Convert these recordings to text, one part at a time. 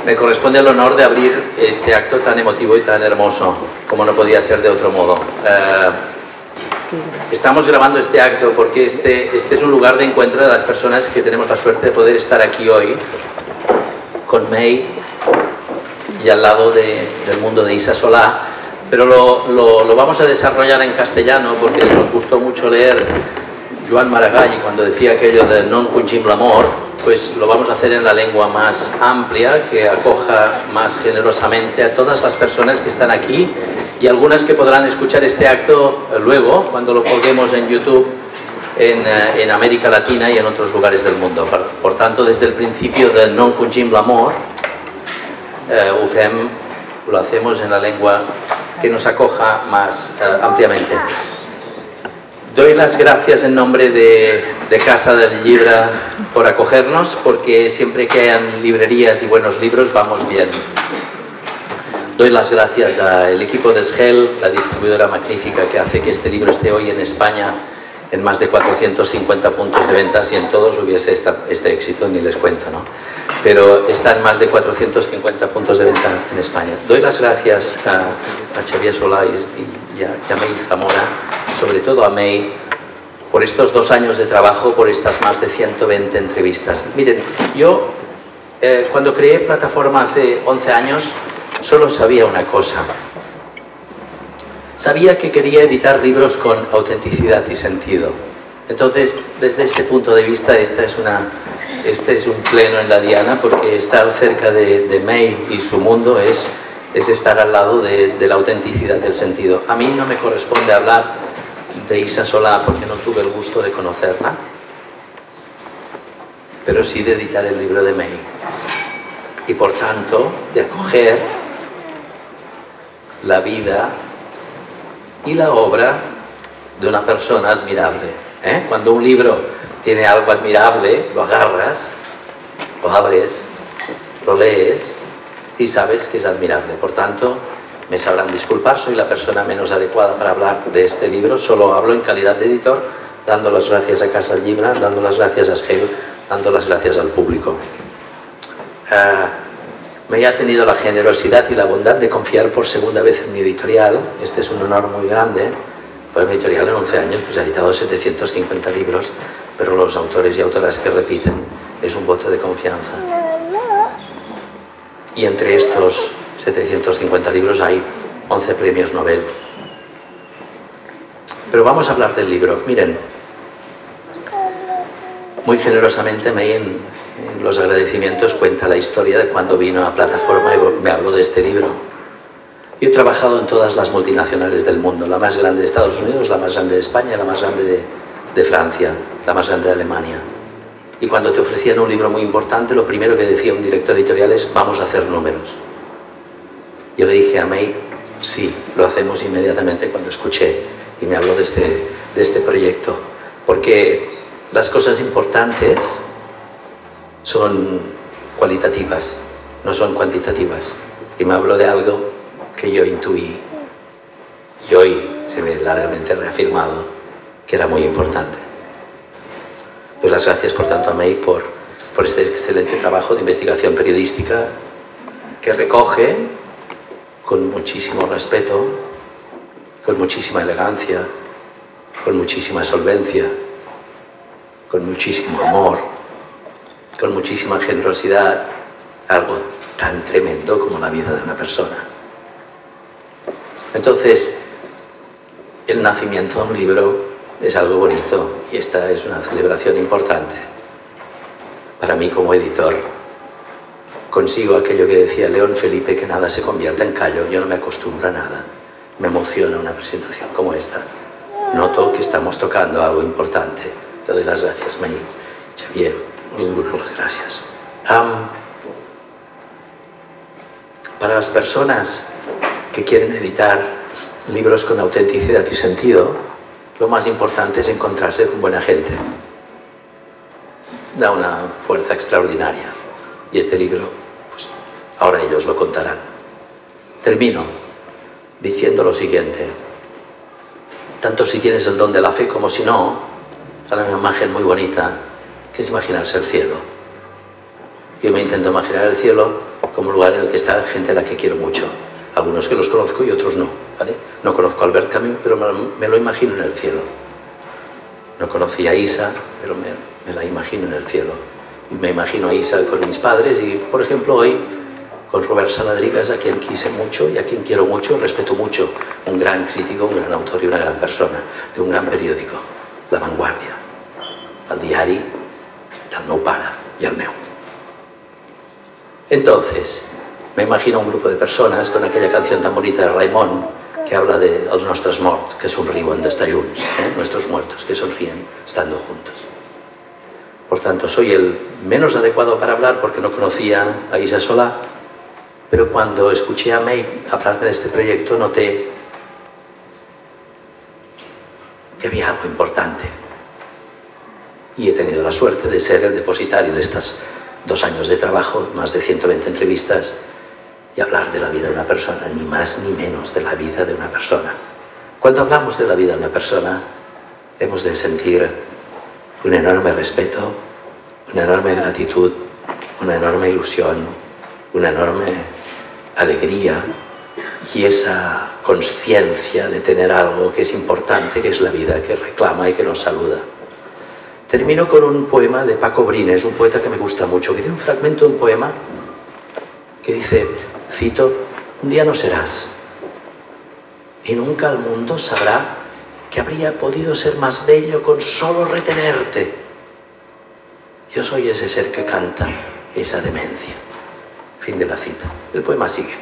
Me corresponde el honor de abrir este acto tan emotivo y tan hermoso, como no podía ser de otro modo. Estamos grabando este acto porque este es un lugar de encuentro de las personas que tenemos la suerte de poder estar aquí hoy, con May y al lado del mundo de Isa Solà, pero lo vamos a desarrollar en castellano porque nos gustó mucho leer Joan Maragall, y cuando decía aquello de non fugim l'amor, pues lo vamos a hacer en la lengua más amplia, que acoja más generosamente a todas las personas que están aquí y algunas que podrán escuchar este acto luego, cuando lo colguemos en YouTube en América Latina y en otros lugares del mundo. Por tanto, desde el principio de non fugim l'amor, lo hacemos en la lengua que nos acoja más ampliamente. Doy las gracias en nombre de Casa del Llibre por acogernos, porque siempre que hayan librerías y buenos libros vamos bien. Doy las gracias al equipo de SGEL, la distribuidora magnífica que hace que este libro esté hoy en España en más de 450 puntos de venta. Si en todos hubiese este éxito, ni les cuento, ¿no? Pero está en más de 450 puntos de venta en España. Doy las gracias a Xavier Solà y a May Zamora, sobre todo a May, por estos 2 años de trabajo, por estas más de 120 entrevistas. Miren, yo cuando creé Plataforma hace 11 años, solo sabía una cosa. Sabía que quería editar libros con autenticidad y sentido. Entonces, desde este punto de vista, este es un pleno en la diana, porque estar cerca de May y su mundo es estar al lado de la autenticidad del sentido. A mí no me corresponde hablar de Isa Solà porque no tuve el gusto de conocerla, pero sí de editar el libro de May y por tanto de acoger la vida y la obra de una persona admirable. Cuando un libro tiene algo admirable, lo agarras, lo abres, lo lees y sabes que es admirable. Por tanto, me sabrán disculpar, soy la persona menos adecuada para hablar de este libro, solo hablo en calidad de editor, dando las gracias a Casa del Llibre, dando las gracias a SGEL, dando las gracias al público. Me ha tenido la generosidad y la bondad de confiar por segunda vez en mi editorial. Este es un honor muy grande, pues mi editorial en 11 años pues, ha editado 750 libros, pero los autores y autoras que repiten es un voto de confianza. Y entre estos 750 libros hay 11 premios Nobel. Pero vamos a hablar del libro. Miren, muy generosamente May en los agradecimientos cuenta la historia de cuando vino a Plataforma y me habló de este libro. Yo he trabajado en todas las multinacionales del mundo, la más grande de Estados Unidos, la más grande de España, la más grande de Francia, la más grande de Alemania. Y cuando te ofrecían un libro muy importante, lo primero que decía un director editorial es: vamos a hacer números. Yo le dije a May, sí, lo hacemos inmediatamente cuando escuché y me habló de este proyecto, porque las cosas importantes son cualitativas, no son cuantitativas, y me habló de algo que yo intuí y hoy se ve largamente reafirmado que era muy importante. Doy las gracias por tanto a May por este excelente trabajo de investigación periodística que recoge con muchísimo respeto, con muchísima elegancia, con muchísima solvencia, con muchísimo amor, con muchísima generosidad, algo tan tremendo como la vida de una persona. Entonces, el nacimiento de un libro es algo bonito y esta es una celebración importante. Para mí como editor, consigo aquello que decía León Felipe, que nada se convierta en callo. Yo no me acostumbro a nada. Me emociona una presentación como esta. Noto que estamos tocando algo importante. Te doy las gracias, May. Xavier, os doy las gracias. Para las personas que quieren editar libros con autenticidad y sentido, lo más importante es encontrarse con buena gente. Da una fuerza extraordinaria. Y este libro, pues ahora ellos lo contarán. Termino diciendo lo siguiente. Tanto si tienes el don de la fe como si no, hay una imagen muy bonita que es imaginarse el cielo. Yo me intento imaginar el cielo como un lugar en el que está gente a la que quiero mucho. Algunos que los conozco y otros no, ¿vale? No conozco a Albert Camus, pero me lo imagino en el cielo. No conocí a Isa, pero me la imagino en el cielo. Y me imagino a Isa con mis padres y, por ejemplo, hoy con Robert Saladrigas, a quien quise mucho y a quien quiero mucho, respeto mucho. Un gran crítico, un gran autor y una gran persona, de un gran periódico, La Vanguardia, el diari del meu pare i el meu. Entonces, me imagino un grupo de personas con aquella canción tan bonita de Raimon que habla de los nostres morts que somriuen d'estar junts, nuestros muertos que sonríen estando juntos. Por tanto, soy el menos adecuado para hablar porque no conocía a Isa Solà, pero cuando escuché a May hablarme de este proyecto noté que había algo importante y he tenido la suerte de ser el depositario de estos 2 años de trabajo, más de 120 entrevistas y hablar de la vida de una persona, ni más ni menos de la vida de una persona. Cuando hablamos de la vida de una persona hemos de sentir un enorme respeto, una enorme gratitud, una enorme ilusión, una enorme alegría y esa conciencia de tener algo que es importante, que es la vida, que reclama y que nos saluda. Termino con un poema de Paco Brines, un poeta que me gusta mucho, que tiene un fragmento de un poema que dice, cito, un día no serás y nunca el mundo sabrá que habría podido ser más bello con solo retenerte. Yo soy ese ser que canta esa demencia. Fin de la cita. El poema sigue.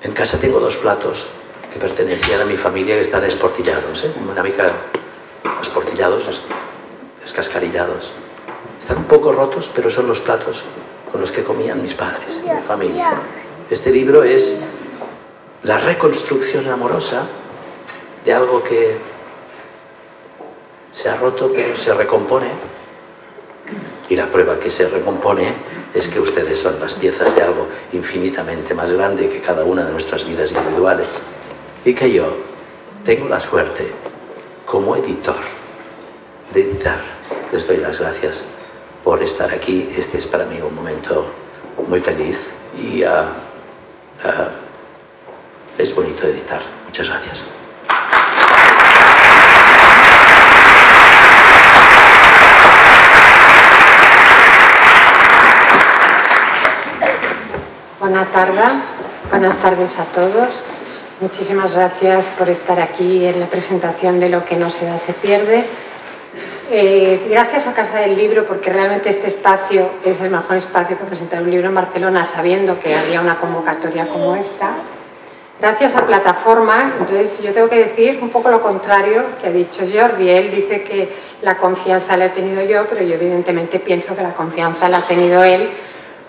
En casa tengo 2 platos que pertenecían a mi familia que están esportillados, una mica esportillados, descascarillados. Están un poco rotos, pero son los platos con los que comían mis padres y mi familia. Este libro es la reconstrucción amorosa de algo que se ha roto pero se recompone, y la prueba que se recompone es que ustedes son las piezas de algo infinitamente más grande que cada una de nuestras vidas individuales y que yo tengo la suerte como editor de editar. Les doy las gracias por estar aquí. Este es para mí un momento muy feliz y es bonito editar. Muchas gracias. Buenas tardes a todos. Muchísimas gracias por estar aquí en la presentación de Lo que no se da se pierde. Gracias a Casa del Libro, porque realmente este espacio es el mejor espacio para presentar un libro en Barcelona, sabiendo que había una convocatoria como esta. Gracias a Plataforma. Entonces yo tengo que decir un poco lo contrario que ha dicho Jordi. Él dice que la confianza la he tenido yo, pero yo evidentemente pienso que la confianza la ha tenido él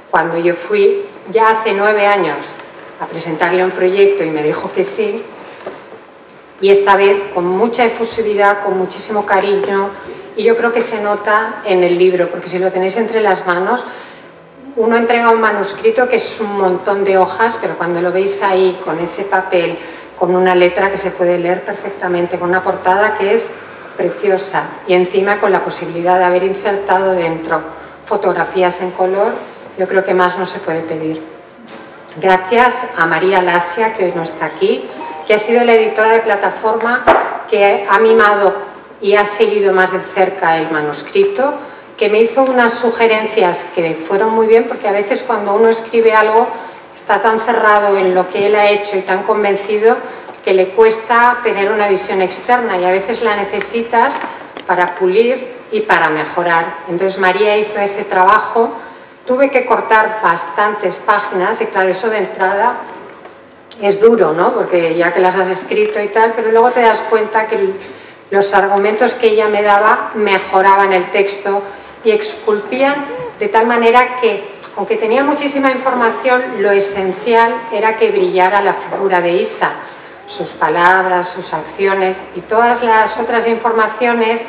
cuando yo fui ya hace 9 años a presentarle un proyecto y me dijo que sí, y esta vez con mucha efusividad, con muchísimo cariño, y yo creo que se nota en el libro, porque si lo tenéis entre las manos, uno entrega un manuscrito que es un montón de hojas, pero cuando lo veis ahí con ese papel, con una letra que se puede leer perfectamente, con una portada que es preciosa, y encima con la posibilidad de haber insertado dentro fotografías en color, yo creo que más no se puede pedir. Gracias a María Lasia, que hoy no está aquí, que ha sido la editora de Plataforma, que ha mimado y ha seguido más de cerca el manuscrito, que me hizo unas sugerencias que fueron muy bien, porque a veces cuando uno escribe algo está tan cerrado en lo que él ha hecho y tan convencido que le cuesta tener una visión externa, y a veces la necesitas para pulir y para mejorar. Entonces María hizo ese trabajo. Tuve que cortar bastantes páginas y claro, eso de entrada es duro, ¿no? Porque ya que las has escrito y tal, pero luego te das cuenta que los argumentos que ella me daba mejoraban el texto y exculpían de tal manera que, aunque tenía muchísima información, lo esencial era que brillara la figura de Isa, sus palabras, sus acciones, y todas las otras informaciones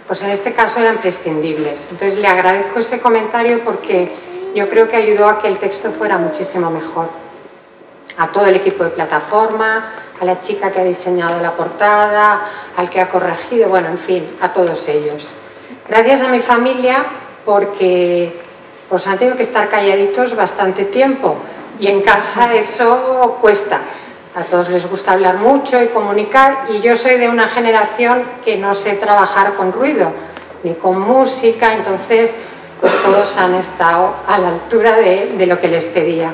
pues en este caso eran prescindibles. Entonces le agradezco ese comentario porque yo creo que ayudó a que el texto fuera muchísimo mejor. A todo el equipo de Plataforma, a la chica que ha diseñado la portada, al que ha corregido, bueno, en fin, a todos ellos. Gracias a mi familia porque pues han tenido que estar calladitos bastante tiempo y en casa eso cuesta. A todos les gusta hablar mucho y comunicar, y yo soy de una generación que no sé trabajar con ruido ni con música, entonces pues todos han estado a la altura de lo que les pedía.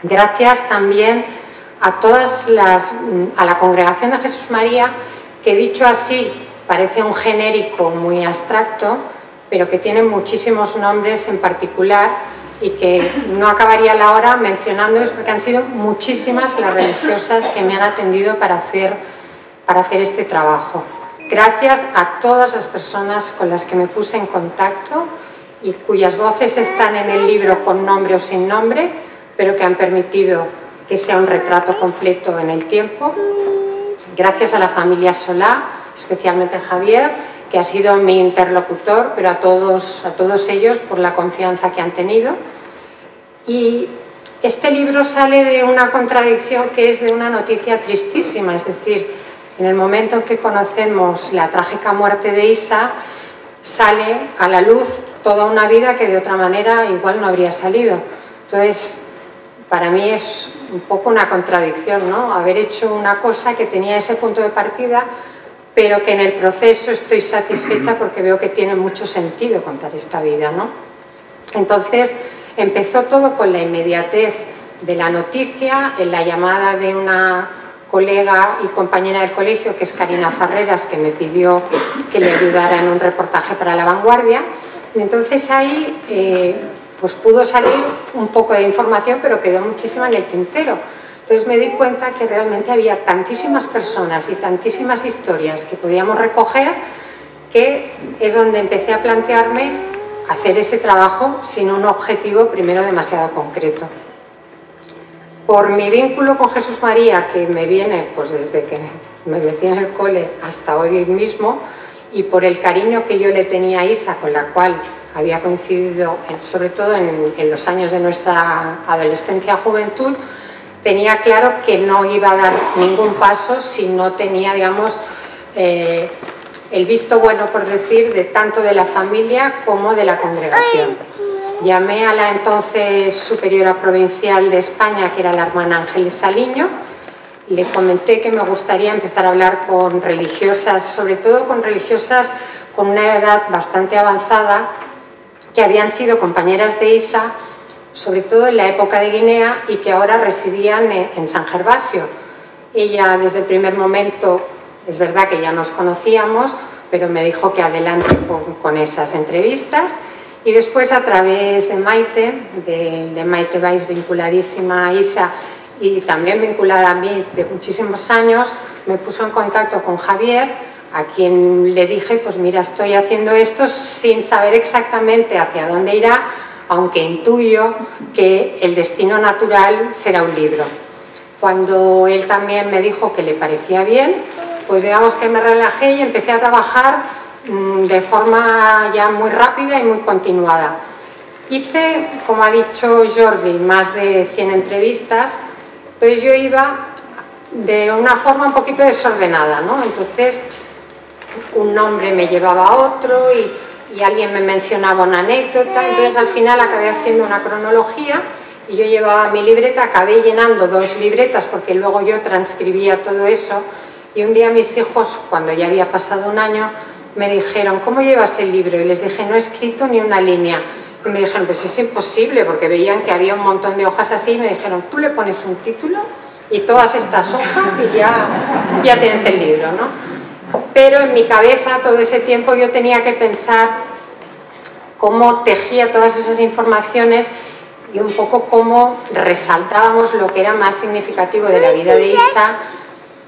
Gracias también a la Congregación de Jesús María, que dicho así parece un genérico muy abstracto, pero que tiene muchísimos nombres en particular y que no acabaría la hora mencionándoles porque han sido muchísimas las religiosas que me han atendido para hacer este trabajo. Gracias a todas las personas con las que me puse en contacto y cuyas voces están en el libro con nombre o sin nombre, pero que han permitido que sea un retrato completo en el tiempo. Gracias a la familia Solá, especialmente a Javier, que ha sido mi interlocutor, pero a todos ellos por la confianza que han tenido. Y este libro sale de una contradicción que es de una noticia tristísima, es decir, en el momento en que conocemos la trágica muerte de Isa, sale a la luz toda una vida que de otra manera igual no habría salido. Entonces, para mí es un poco una contradicción, ¿no? Haber hecho una cosa que tenía ese punto de partida, pero que en el proceso estoy satisfecha porque veo que tiene mucho sentido contar esta vida, ¿no? Entonces, empezó todo con la inmediatez de la noticia, en la llamada de una colega y compañera del colegio, que es Karina Farreras, que me pidió que le ayudara en un reportaje para La Vanguardia. Y entonces ahí pues pudo salir un poco de información, pero quedó muchísima en el tintero. Entonces me di cuenta que realmente había tantísimas personas y tantísimas historias que podíamos recoger, que es donde empecé a plantearme hacer ese trabajo sin un objetivo primero demasiado concreto. Por mi vínculo con Jesús María, que me viene pues desde que me metí en el cole hasta hoy mismo, y por el cariño que yo le tenía a Isa, con la cual había coincidido sobre todo en los años de nuestra adolescencia y juventud, tenía claro que no iba a dar ningún paso si no tenía, digamos, el visto bueno, por decir, de tanto de la familia como de la congregación. Llamé a la entonces superiora provincial de España, que era la hermana Ángeles Saliño, le comenté que me gustaría empezar a hablar con religiosas, sobre todo con religiosas con una edad bastante avanzada, que habían sido compañeras de Isa, sobre todo en la época de Guinea, y que ahora residían en San Gervasio. Ella desde el primer momento, es verdad que ya nos conocíamos, pero me dijo que adelante con esas entrevistas, y después a través de Maite Valls, vinculadísima a Isa y también vinculada a mí de muchísimos años, me puso en contacto con Javier, a quien le dije, pues mira, estoy haciendo esto sin saber exactamente hacia dónde irá, aunque intuyo que el destino natural será un libro. Cuando él también me dijo que le parecía bien, pues digamos que me relajé y empecé a trabajar de forma ya muy rápida y muy continuada. Hice, como ha dicho Jordi, más de 100 entrevistas, entonces yo iba de una forma un poquito desordenada, ¿no? Entonces un nombre me llevaba a otro y alguien me mencionaba una anécdota, entonces al final acabé haciendo una cronología y yo llevaba mi libreta, acabé llenando 2 libretas porque luego yo transcribía todo eso, y un día mis hijos, cuando ya había pasado un año, me dijeron, ¿cómo llevas el libro? Y les dije, no he escrito ni una línea. Y me dijeron, pues es imposible, porque veían que había un montón de hojas así, y me dijeron, tú le pones un título y todas estas hojas y ya tienes el libro, ¿no? Pero en mi cabeza todo ese tiempo yo tenía que pensar cómo tejía todas esas informaciones y un poco cómo resaltábamos lo que era más significativo de la vida de Isa,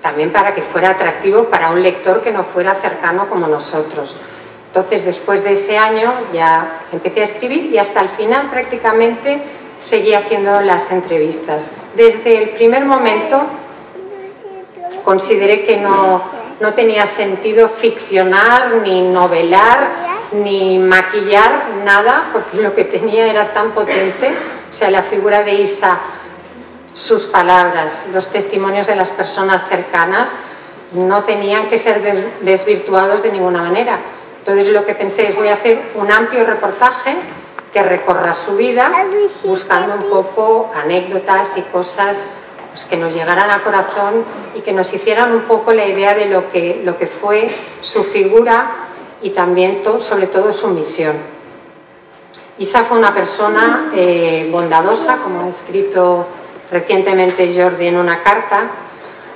también para que fuera atractivo para un lector que no fuera cercano como nosotros. Entonces, después de ese año ya empecé a escribir y hasta el final prácticamente seguí haciendo las entrevistas. Desde el primer momento consideré que no tenía sentido ficcionar, ni novelar, ni maquillar nada, porque lo que tenía era tan potente. O sea, la figura de Isa, sus palabras, los testimonios de las personas cercanas no tenían que ser desvirtuados de ninguna manera. Entonces lo que pensé es, voy a hacer un amplio reportaje que recorra su vida, buscando un poco anécdotas y cosas pues, que nos llegaran al corazón y que nos hicieran un poco la idea de lo que fue su figura y también, sobre todo, su misión. Isa fue una persona bondadosa, como ha escrito recientemente Jordi en una carta.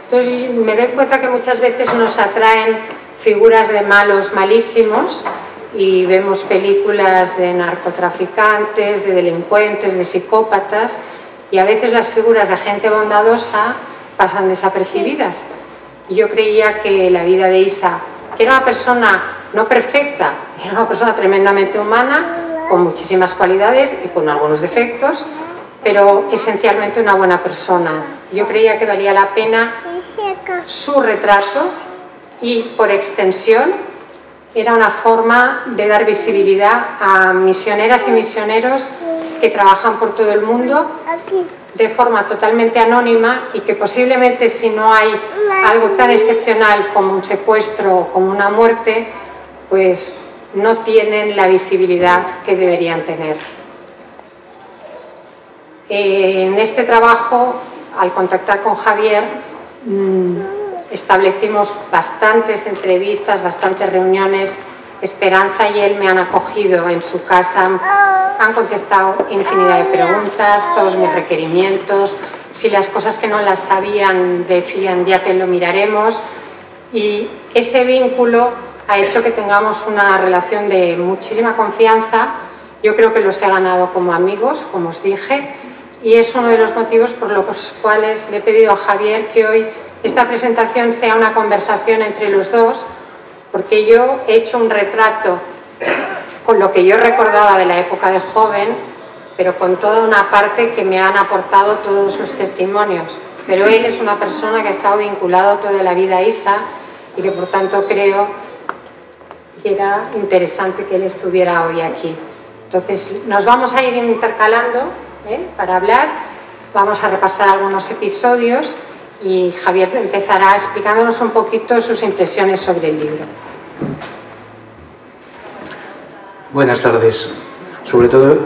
Entonces me doy cuenta que muchas veces nos atraen figuras de malos malísimos y vemos películas de narcotraficantes, de delincuentes, de psicópatas, y a veces las figuras de gente bondadosa pasan desapercibidas. Y yo creía que la vida de Isa, que era una persona no perfecta, era una persona tremendamente humana, con muchísimas cualidades y con algunos defectos, pero esencialmente una buena persona. Yo creía que valía la pena su retrato y, por extensión, era una forma de dar visibilidad a misioneras y misioneros que trabajan por todo el mundo de forma totalmente anónima y que posiblemente, si no hay algo tan excepcional como un secuestro o como una muerte, pues no tienen la visibilidad que deberían tener. En este trabajo, al contactar con Javier, establecimos bastantes entrevistas, bastantes reuniones. Esperanza y él me han acogido en su casa, han contestado infinidad de preguntas, todos mis requerimientos. Si las cosas que no las sabían, decían ya te lo miraremos. Y ese vínculo ha hecho que tengamos una relación de muchísima confianza. Yo creo que los he ganado como amigos, como os dije, y es uno de los motivos por los cuales le he pedido a Javier que hoy esta presentación sea una conversación entre los dos, porque yo he hecho un retrato con lo que yo recordaba de la época de joven, pero con toda una parte que me han aportado todos sus testimonios. Pero él es una persona que ha estado vinculado toda la vida a Isa y que por tanto creo que era interesante que él estuviera hoy aquí. Entonces nos vamos a ir intercalando para hablar, vamos a repasar algunos episodios y Javier empezará explicándonos un poquito sus impresiones sobre el libro. Buenas tardes. Sobre todo,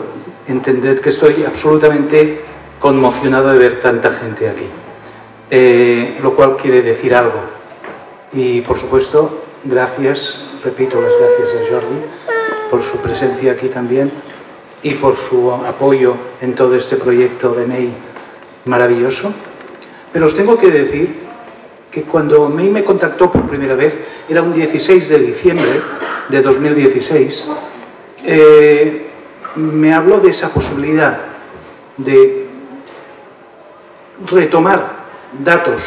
entended que estoy absolutamente conmocionado de ver tanta gente aquí, lo cual quiere decir algo. Y, por supuesto, gracias, repito las gracias a Jordi por su presencia aquí también y por su apoyo en todo este proyecto de MEI maravilloso. Pero os tengo que decir que cuando MEI me contactó por primera vez, era un 16 de diciembre de 2016, me habló de esa posibilidad de retomar datos,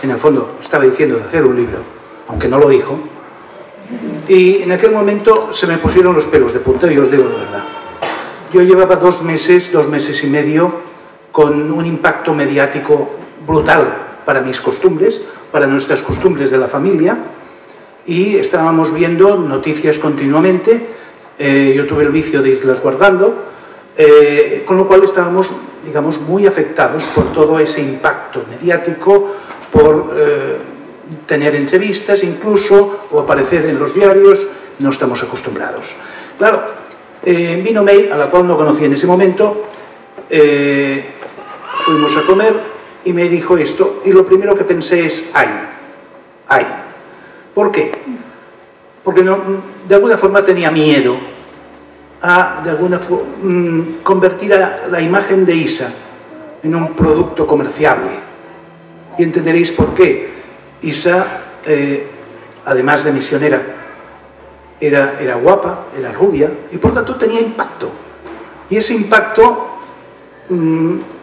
en el fondo estaba diciendo de hacer un libro, aunque no lo dijo, y en aquel momento se me pusieron los pelos de punta, y os digo la verdad. Yo llevaba 2 meses y medio con un impacto mediático brutal para mis costumbres, para nuestras costumbres de la familia, y estábamos viendo noticias continuamente. Yo tuve el vicio de irlas guardando, con lo cual estábamos, digamos, muy afectados por todo ese impacto mediático, por tener entrevistas incluso, o aparecer en los diarios. No estamos acostumbrados. Claro, vino MEI, a la cual no conocí en ese momento, fuimos a comer y me dijo esto, y lo primero que pensé es, ¡ay! ¿Por qué? Porque no, de alguna forma tenía miedo a convertir a la imagen de Isa en un producto comerciable. Y entenderéis por qué. Isa, además de misionera, era guapa, era rubia, y por tanto tenía impacto. Y ese impacto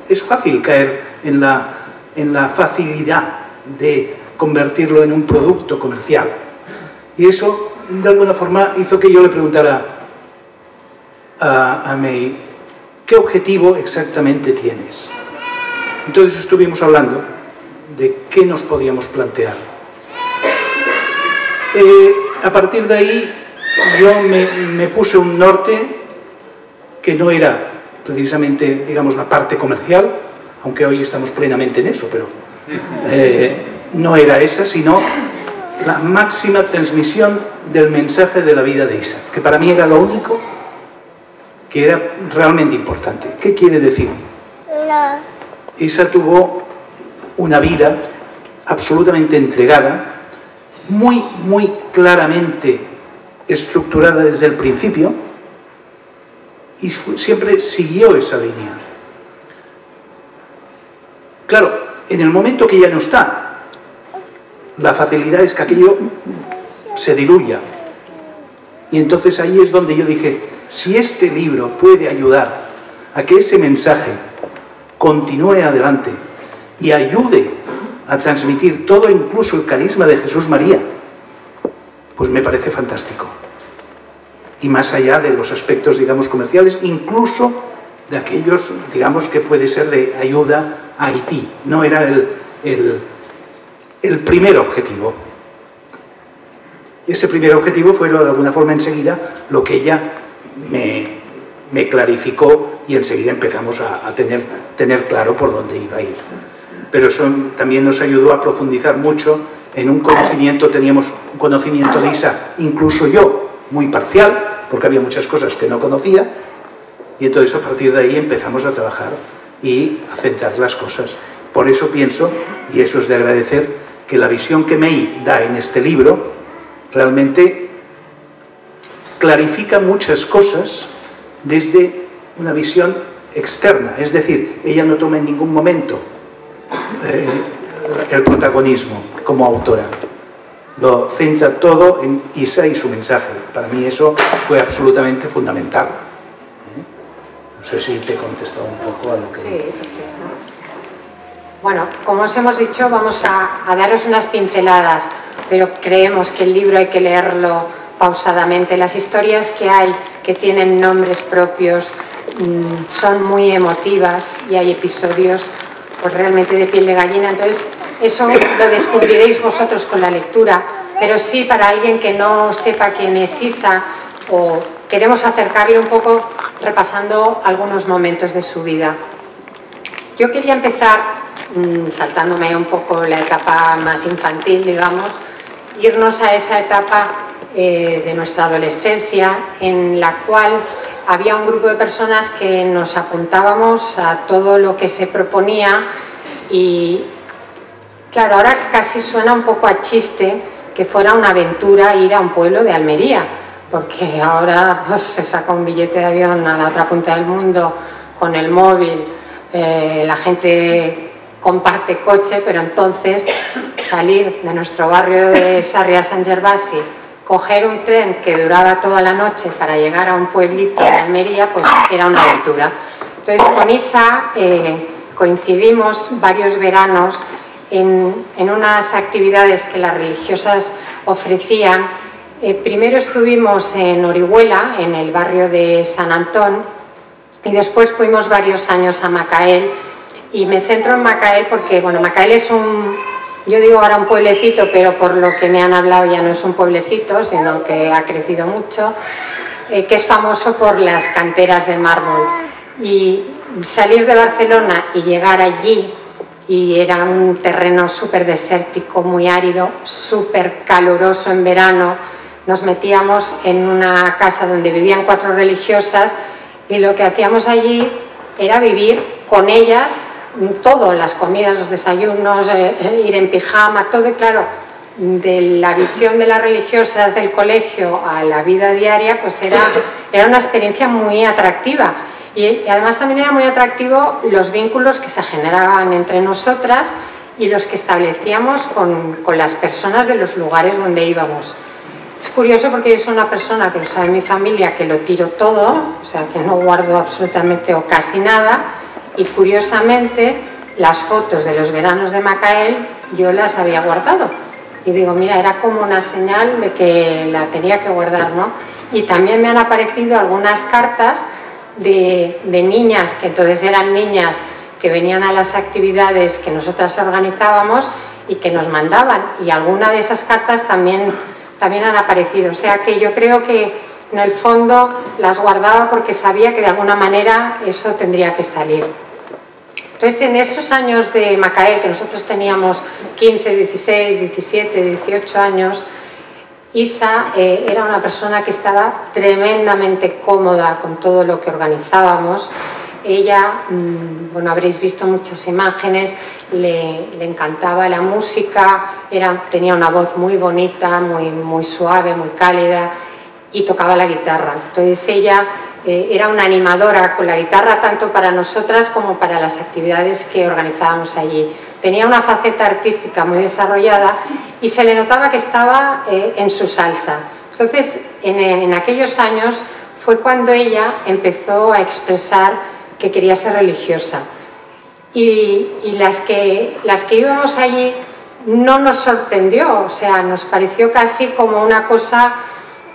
es fácil caer en la facilidad de convertirlo en un producto comercial. Y eso, de alguna forma, hizo que yo le preguntara a MEI, ¿qué objetivo exactamente tienes? Entonces estuvimos hablando de qué nos podíamos plantear. A partir de ahí, yo me puse un norte que no era precisamente, digamos, la parte comercial, aunque hoy estamos plenamente en eso, pero no era esa, sino la máxima transmisión del mensaje de la vida de Isa, que para mí era lo único que era realmente importante. ¿Qué quiere decir? Esa tuvo una vida absolutamente entregada, muy claramente estructurada desde el principio, y siempre siguió esa línea. Claro, en el momento que ya no está, la facilidad es que aquello se diluya. Y entonces ahí es donde yo dije, si este libro puede ayudar a que ese mensaje continúe adelante y ayude a transmitir todo, incluso el carisma de Jesús María, pues me parece fantástico. Y más allá de los aspectos, digamos, comerciales, incluso de aquellos, digamos, que puede ser de ayuda a Haití. No era el primer objetivo. Ese primer objetivo fue, de alguna forma, enseguida, lo que ella me clarificó, y enseguida empezamos a tener claro por dónde iba a ir. Pero eso también nos ayudó a profundizar mucho en un conocimiento. Teníamos un conocimiento de Isa, incluso yo, muy parcial, porque había muchas cosas que no conocía, y entonces a partir de ahí empezamos a trabajar y a centrar las cosas. Por eso pienso, y eso es de agradecer, que la visión que May da en este libro realmente clarifica muchas cosas desde una visión externa. Es decir, ella no toma en ningún momento el protagonismo como autora. Lo centra todo en Isa y su mensaje. Para mí eso fue absolutamente fundamental. No sé si te he contestado un poco a lo que... Sí, bueno, como os hemos dicho, vamos a daros unas pinceladas, pero creemos que el libro hay que leerlo pausadamente. Las historias que hay, que tienen nombres propios, son muy emotivas, y hay episodios pues realmente de piel de gallina. Entonces, eso lo descubriréis vosotros con la lectura, pero sí, para alguien que no sepa quién es Isa, o queremos acercarle un poco repasando algunos momentos de su vida. Yo quería empezar, saltándome un poco la etapa más infantil, digamos, irnos a esa etapa de nuestra adolescencia, en la cual había un grupo de personas que nos apuntábamos a todo lo que se proponía. Y claro, ahora casi suena un poco a chiste que fuera una aventura ir a un pueblo de Almería, porque ahora pues, se saca un billete de avión a la otra punta del mundo con el móvil, la gente comparte coche, pero entonces salir de nuestro barrio de Sarriá Sant Gervasi, coger un tren que duraba toda la noche para llegar a un pueblito de Almería, pues era una aventura. Entonces con Isa coincidimos varios veranos en unas actividades que las religiosas ofrecían. Primero estuvimos en Orihuela, en el barrio de San Antón, y después fuimos varios años a Macael. Y me centro en Macael porque, bueno, Macael es yo digo ahora un pueblecito, pero por lo que me han hablado ya no es un pueblecito, sino que ha crecido mucho, que es famoso por las canteras de mármol. Y salir de Barcelona y llegar allí, y era un terreno súper desértico, muy árido, súper caluroso en verano. Nos metíamos en una casa donde vivían 4 religiosas, y lo que hacíamos allí era vivir con ellas todo, las comidas, los desayunos, ir en pijama, todo. Y claro, de la visión de las religiosas del colegio a la vida diaria, pues era una experiencia muy atractiva. Y además también era muy atractivo los vínculos que se generaban entre nosotras y los que establecíamos con las personas de los lugares donde íbamos. Es curioso porque yo soy una persona, que lo sabe mi familia, que lo tiro todo, o sea, que no guardo absolutamente o casi nada, y curiosamente las fotos de los veranos de Macael yo las había guardado. Y digo, mira, era como una señal de que la tenía que guardar, ¿no? Y también me han aparecido algunas cartas de niñas, que entonces eran niñas que venían a las actividades que nosotras organizábamos y que nos mandaban, y alguna de esas cartas también han aparecido. O sea que yo creo que en el fondo las guardaba porque sabía que de alguna manera eso tendría que salir. Entonces, en esos años de Macael, que nosotros teníamos 15, 16, 17, 18 años, Isa era una persona que estaba tremendamente cómoda con todo lo que organizábamos. Ella, bueno, habréis visto muchas imágenes, le encantaba la música, tenía una voz muy bonita, muy suave, muy cálida, y tocaba la guitarra. Entonces ella era una animadora con la guitarra tanto para nosotras como para las actividades que organizábamos allí. Tenía una faceta artística muy desarrollada y se le notaba que estaba en su salsa. Entonces, en aquellos años fue cuando ella empezó a expresar que quería ser religiosa. Y las que íbamos allí no nos sorprendió, o sea, nos pareció casi como una cosa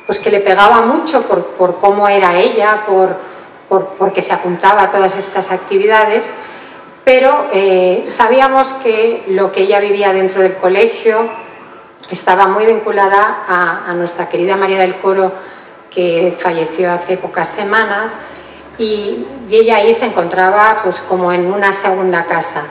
pues que le pegaba mucho por cómo era ella, porque se apuntaba a todas estas actividades, pero sabíamos que lo que ella vivía dentro del colegio estaba muy vinculada a nuestra querida María del Coro, que falleció hace pocas semanas, y ella ahí se encontraba pues como en una segunda casa.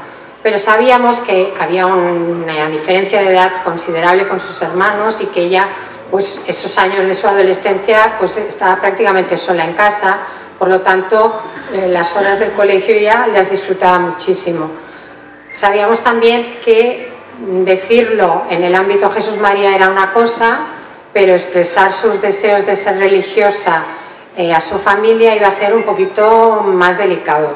Pero sabíamos que había una diferencia de edad considerable con sus hermanos y que ella, pues esos años de su adolescencia, pues estaba prácticamente sola en casa, por lo tanto las horas del colegio ya las disfrutaba muchísimo. Sabíamos también que decirlo en el ámbito Jesús María era una cosa, pero expresar sus deseos de ser religiosa a su familia iba a ser un poquito más delicado.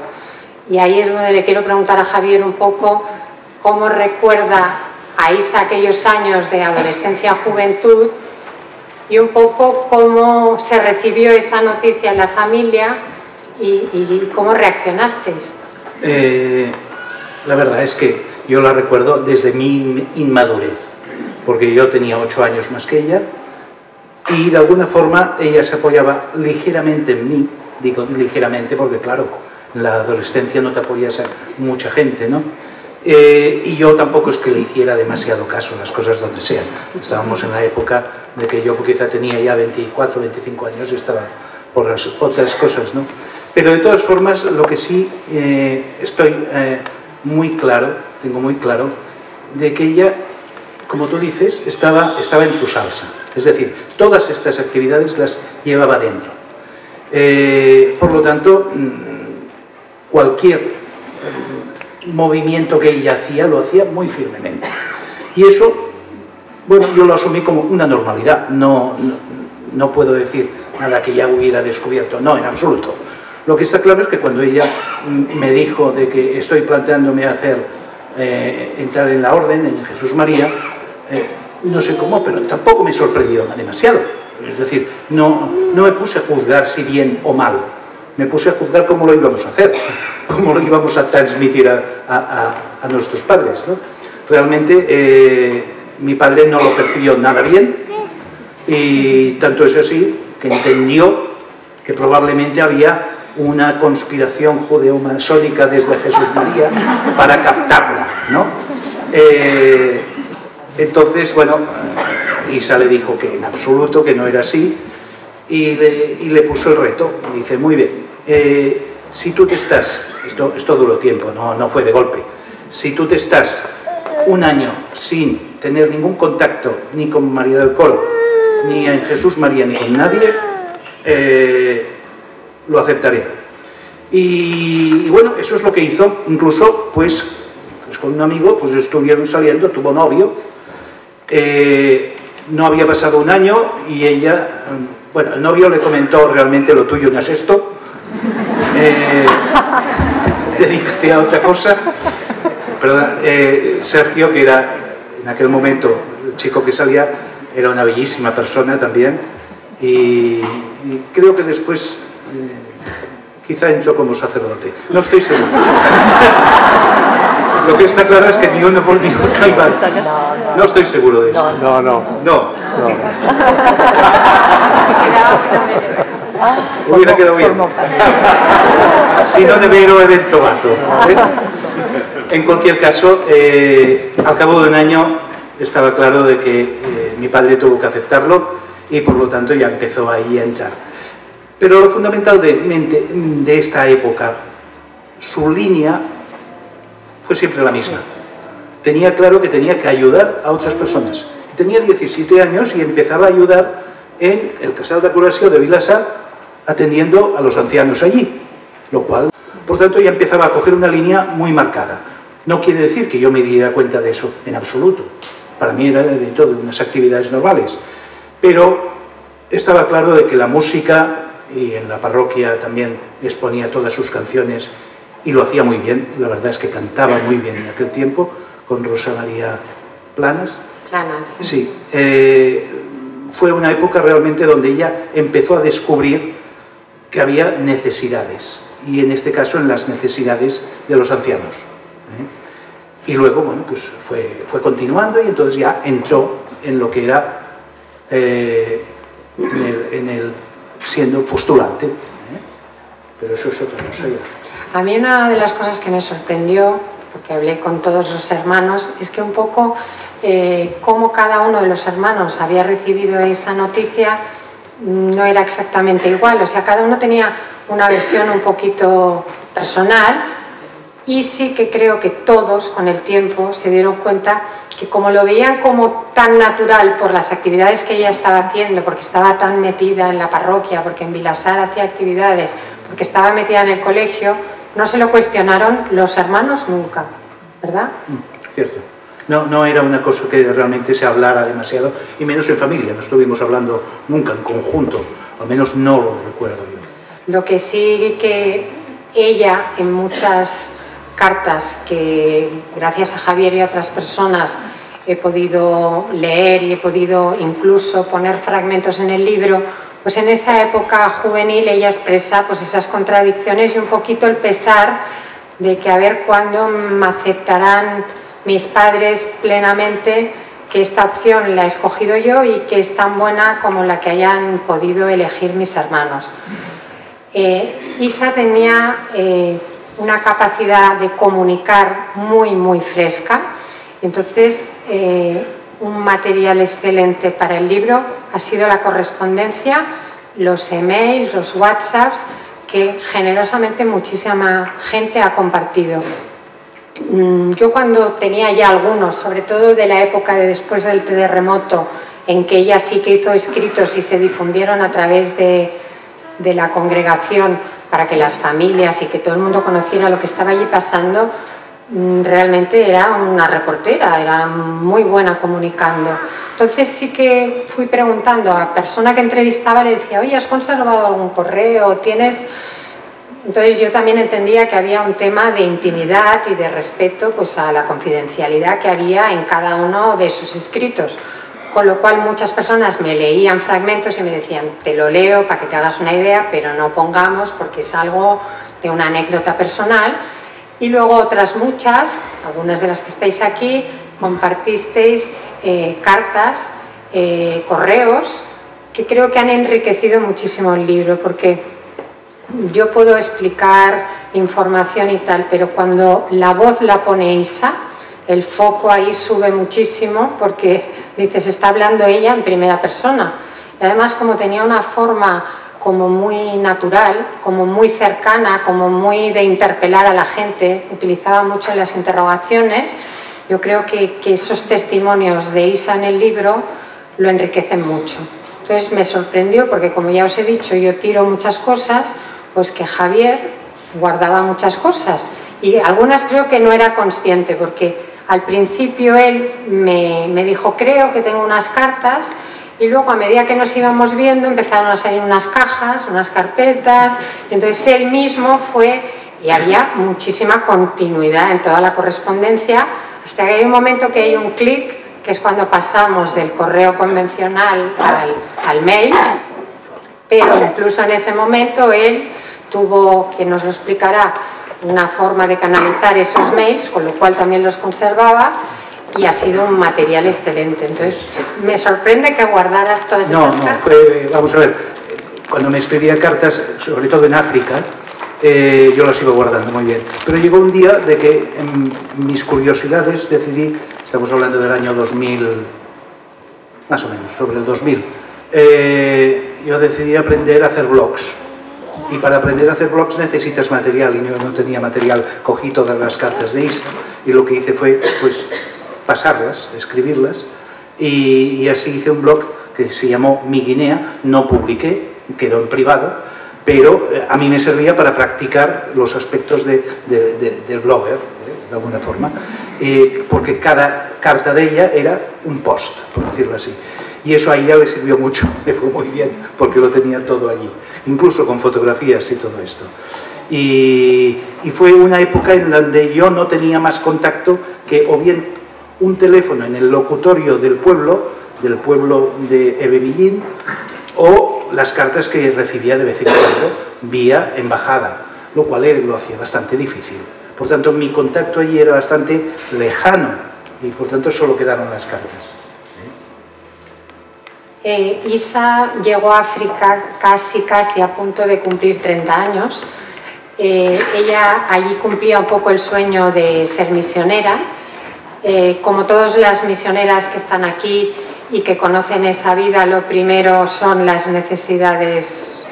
Y ahí es donde le quiero preguntar a Javier un poco cómo recuerda a Isa aquellos años de adolescencia, juventud, y un poco cómo se recibió esa noticia en la familia y cómo reaccionasteis. La verdad es que yo la recuerdo desde mi inmadurez, porque yo tenía 8 años más que ella y de alguna forma ella se apoyaba ligeramente en mí, digo ligeramente porque claro, en la adolescencia no te apoyas a mucha gente, ¿no? Y yo tampoco es que le hiciera demasiado caso a las cosas donde sean. Estábamos en la época de que yo quizá tenía ya 24, 25 años y estaba por las otras cosas, ¿no? Pero de todas formas, lo que sí estoy muy claro, tengo muy claro, de que ella, como tú dices, estaba en su salsa. Es decir, todas estas actividades las llevaba dentro. Por lo tanto, cualquier movimiento que ella hacía, lo hacía muy firmemente. Y eso, bueno, yo lo asumí como una normalidad. No puedo decir nada que ya hubiera descubierto, no, en absoluto. Lo que está claro es que cuando ella me dijo de que estoy planteándome hacer, entrar en la orden, en Jesús María, no sé cómo, pero tampoco me sorprendió demasiado. Es decir, no me puse a juzgar si bien o mal. Me puse a juzgar cómo lo íbamos a hacer, cómo lo íbamos a transmitir a nuestros padres, ¿no? Realmente mi padre no lo percibió nada bien y tanto es así que entendió que probablemente había una conspiración judeo-masónica desde Jesús María para captarla, ¿no? Entonces, bueno, Isa le dijo que en absoluto, que no era así, y le puso el reto. Y dice, muy bien, si tú te estás, esto duró tiempo, no fue de golpe, si tú te estás un año sin tener ningún contacto ni con María del Coro, ni en Jesús María, ni con nadie, lo aceptaré. Y bueno, eso es lo que hizo. Incluso pues con un amigo pues estuvieron saliendo, tuvo novio, no había pasado un año y ella, bueno, el novio le comentó, realmente lo tuyo no es esto, dedícate a otra cosa. Perdón, Sergio, que era en aquel momento el chico que salía, era una bellísima persona también, y creo que después quizá entró como sacerdote, no estoy seguro. Lo que está claro es que ni uno por ni otro iba. No estoy seguro de eso. No. Hubiera quedado bien. Si no, de vero evento vato. En cualquier caso, al cabo de un año estaba claro de que mi padre tuvo que aceptarlo y por lo tanto ya empezó ahí a entrar. Pero lo fundamental de esta época, su línea fue siempre la misma. Tenía claro que tenía que ayudar a otras personas. Tenía 17 años y empezaba a ayudar en el Casal de Curació de Vilassar, atendiendo a los ancianos allí, lo cual, por tanto, ya empezaba a coger una línea muy marcada. No quiere decir que yo me diera cuenta de eso en absoluto. Para mí era dentro de unas actividades normales. Pero estaba claro de que la música, y en la parroquia también exponía todas sus canciones, y lo hacía muy bien. La verdad es que cantaba muy bien en aquel tiempo, con Rosa María Planas. Sí, fue una época realmente donde ella empezó a descubrir que había necesidades, y en este caso en las necesidades de los ancianos. Y luego, bueno, pues fue continuando, y entonces ya entró en lo que era siendo postulante. Pero eso es otra cosa ya. A mí una de las cosas que me sorprendió, porque hablé con todos los hermanos, es que un poco cómo cada uno de los hermanos había recibido esa noticia no era exactamente igual. O sea, cada uno tenía una versión un poquito personal, y sí que creo que todos con el tiempo se dieron cuenta que, como lo veían como tan natural por las actividades que ella estaba haciendo, porque estaba tan metida en la parroquia, porque en Vilassar hacía actividades, porque estaba metida en el colegio, no se lo cuestionaron los hermanos nunca, ¿verdad? Cierto. No era una cosa que realmente se hablara demasiado, y menos en familia. No estuvimos hablando nunca en conjunto, al menos no lo recuerdo yo. Lo que sí que ella, en muchas cartas que gracias a Javier y a otras personas he podido leer, y he podido incluso poner fragmentos en el libro, pues en esa época juvenil ella expresa pues esas contradicciones y un poquito el pesar de que a ver cuándo me aceptarán mis padres plenamente que esta opción la he escogido yo y que es tan buena como la que hayan podido elegir mis hermanos. Isa tenía una capacidad de comunicar muy fresca, entonces un material excelente para el libro ha sido la correspondencia, los emails, los WhatsApps que generosamente muchísima gente ha compartido. Yo, cuando tenía ya algunos, sobre todo de la época de después del terremoto, en que ella sí que hizo escritos y se difundieron a través de la congregación para que las familias y que todo el mundo conociera lo que estaba allí pasando, realmente era una reportera, era muy buena comunicando. Entonces sí que fui preguntando a persona que entrevistaba, le decía, oye, ¿has conservado algún correo? ¿Tienes...? Entonces yo también entendía que había un tema de intimidad y de respeto pues a la confidencialidad que había en cada uno de sus escritos, con lo cual muchas personas me leían fragmentos y me decían, te lo leo para que te hagas una idea, pero no pongamos porque es algo de una anécdota personal. Y luego otras muchas, algunas de las que estáis aquí, compartisteis cartas, correos, que creo que han enriquecido muchísimo el libro, porque yo puedo explicar información y tal, pero cuando la voz la pone Isa, el foco ahí sube muchísimo, porque dices, está hablando ella en primera persona. Y además, como tenía una forma como muy natural, como muy cercana, como muy de interpelar a la gente, utilizaba mucho en las interrogaciones, yo creo que esos testimonios de Isa en el libro lo enriquecen mucho. Entonces me sorprendió, porque como ya os he dicho, yo tiro muchas cosas, pues que Javier guardaba muchas cosas, y algunas creo que no era consciente, porque al principio él me dijo, creo que tengo unas cartas, y luego a medida que nos íbamos viendo empezaron a salir unas cajas, unas carpetas, y entonces él mismo fue, y había muchísima continuidad en toda la correspondencia, hasta que hay un momento que hay un clic, que es cuando pasamos del correo convencional al mail, pero incluso en ese momento él tuvo, que nos lo explicará, una forma de canalizar esos mails, con lo cual también los conservaba, y ha sido un material excelente. Entonces me sorprende que guardaras todas estas cartas. Vamos a ver, cuando me escribía cartas, sobre todo en África, yo las iba guardando muy bien, pero llegó un día de que en mis curiosidades decidí, estamos hablando del año 2000, más o menos, sobre el 2000, yo decidí aprender a hacer blogs. Y para aprender a hacer blogs necesitas material, y yo no tenía material. Cogí todas las cartas de Isa y lo que hice fue pues pasarlas, escribirlas, y así hice un blog que se llamó Mi Guinea. No publiqué, quedó en privado, pero a mí me servía para practicar los aspectos del blogger, de alguna forma, porque cada carta de ella era un post, por decirlo así. Y eso a ella le sirvió mucho, le fue muy bien, porque lo tenía todo allí, incluso con fotografías y todo esto. Y fue una época en donde yo no tenía más contacto que o bien un teléfono en el locutorio del pueblo de Ebebillín, o las cartas que recibía de vez en cuando vía embajada, lo cual lo hacía bastante difícil. Por tanto, mi contacto allí era bastante lejano y por tanto solo quedaron las cartas. Isa llegó a África casi a punto de cumplir 30 años. Ella allí cumplía un poco el sueño de ser misionera. Como todas las misioneras que están aquí y que conocen esa vida, lo primero son las necesidades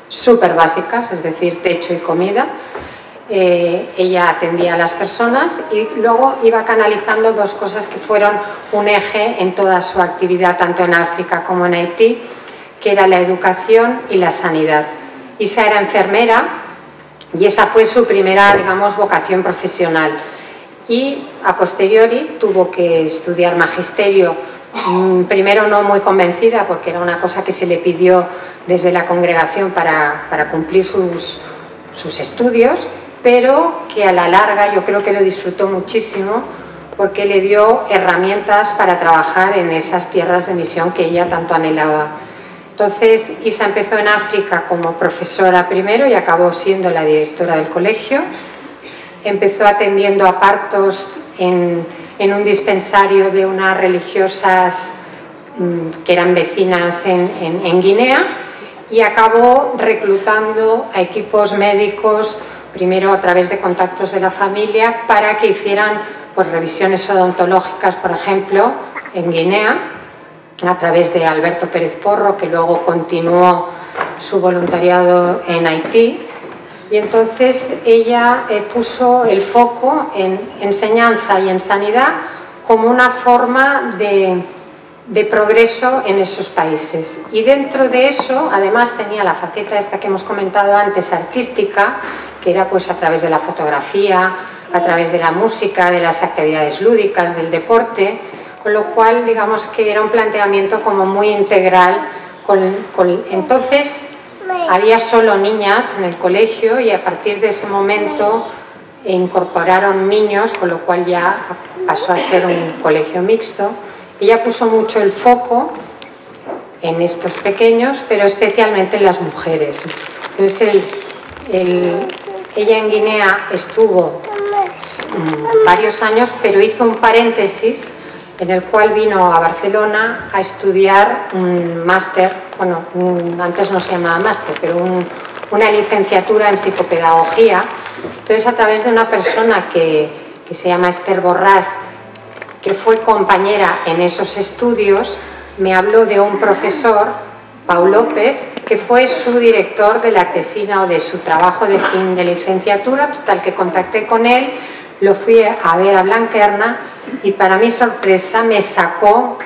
súper básicas, es decir, techo y comida. Ella atendía a las personas y luego iba canalizando dos cosas que fueron un eje en toda su actividad, tanto en África como en Haití, que era la educación y la sanidad. Isa era enfermera y esa fue su primera, digamos, vocación profesional. Y a posteriori tuvo que estudiar magisterio, primero no muy convencida porque era una cosa que se le pidió desde la congregación para cumplir sus estudios, pero que a la larga yo creo que lo disfrutó muchísimo porque le dio herramientas para trabajar en esas tierras de misión que ella tanto anhelaba. Entonces Isa empezó en África como profesora primero y acabó siendo la directora del colegio. Empezó atendiendo a partos en un dispensario de unas religiosas que eran vecinas en Guinea, y acabó reclutando a equipos médicos, primero a través de contactos de la familia, para que hicieran pues, revisiones odontológicas, por ejemplo, en Guinea, a través de Alberto Pérez Porro, que luego continuó su voluntariado en Haití. Y entonces ella puso el foco en enseñanza y en sanidad como una forma de progreso en esos países. Y dentro de eso, además, tenía la faceta esta que hemos comentado antes, artística, que era pues a través de la fotografía, a través de la música, de las actividades lúdicas, del deporte, con lo cual, digamos que era un planteamiento como muy integral. Entonces, había solo niñas en el colegio y a partir de ese momento incorporaron niños, con lo cual ya pasó a ser un colegio mixto. Ella puso mucho el foco en estos pequeños, pero especialmente en las mujeres. Entonces ella en Guinea estuvo varios años, pero hizo un paréntesis en el cual vino a Barcelona a estudiar un máster, bueno, antes no se llamaba máster, pero una licenciatura en psicopedagogía. Entonces, a través de una persona que se llama Esther Borràs, que fue compañera en esos estudios, me habló de un profesor, Pau López, que fue su director de la tesina o de su trabajo de fin de licenciatura. Total, que contacté con él, lo fui a ver a Blanquerna y para mi sorpresa me sacó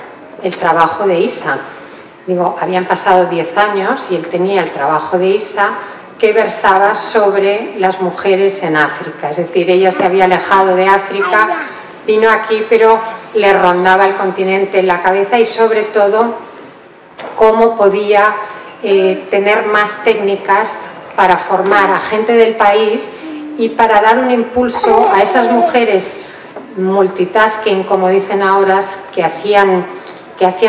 el trabajo de Isa. Digo, habían pasado 10 años y él tenía el trabajo de Isa, que versaba sobre las mujeres en África. Es decir, ella se había alejado de África, vino aquí, pero le rondaba el continente en la cabeza y sobre todo cómo podía tener más técnicas para formar a gente del país y para dar un impulso a esas mujeres multitasking, como dicen ahora, que hacían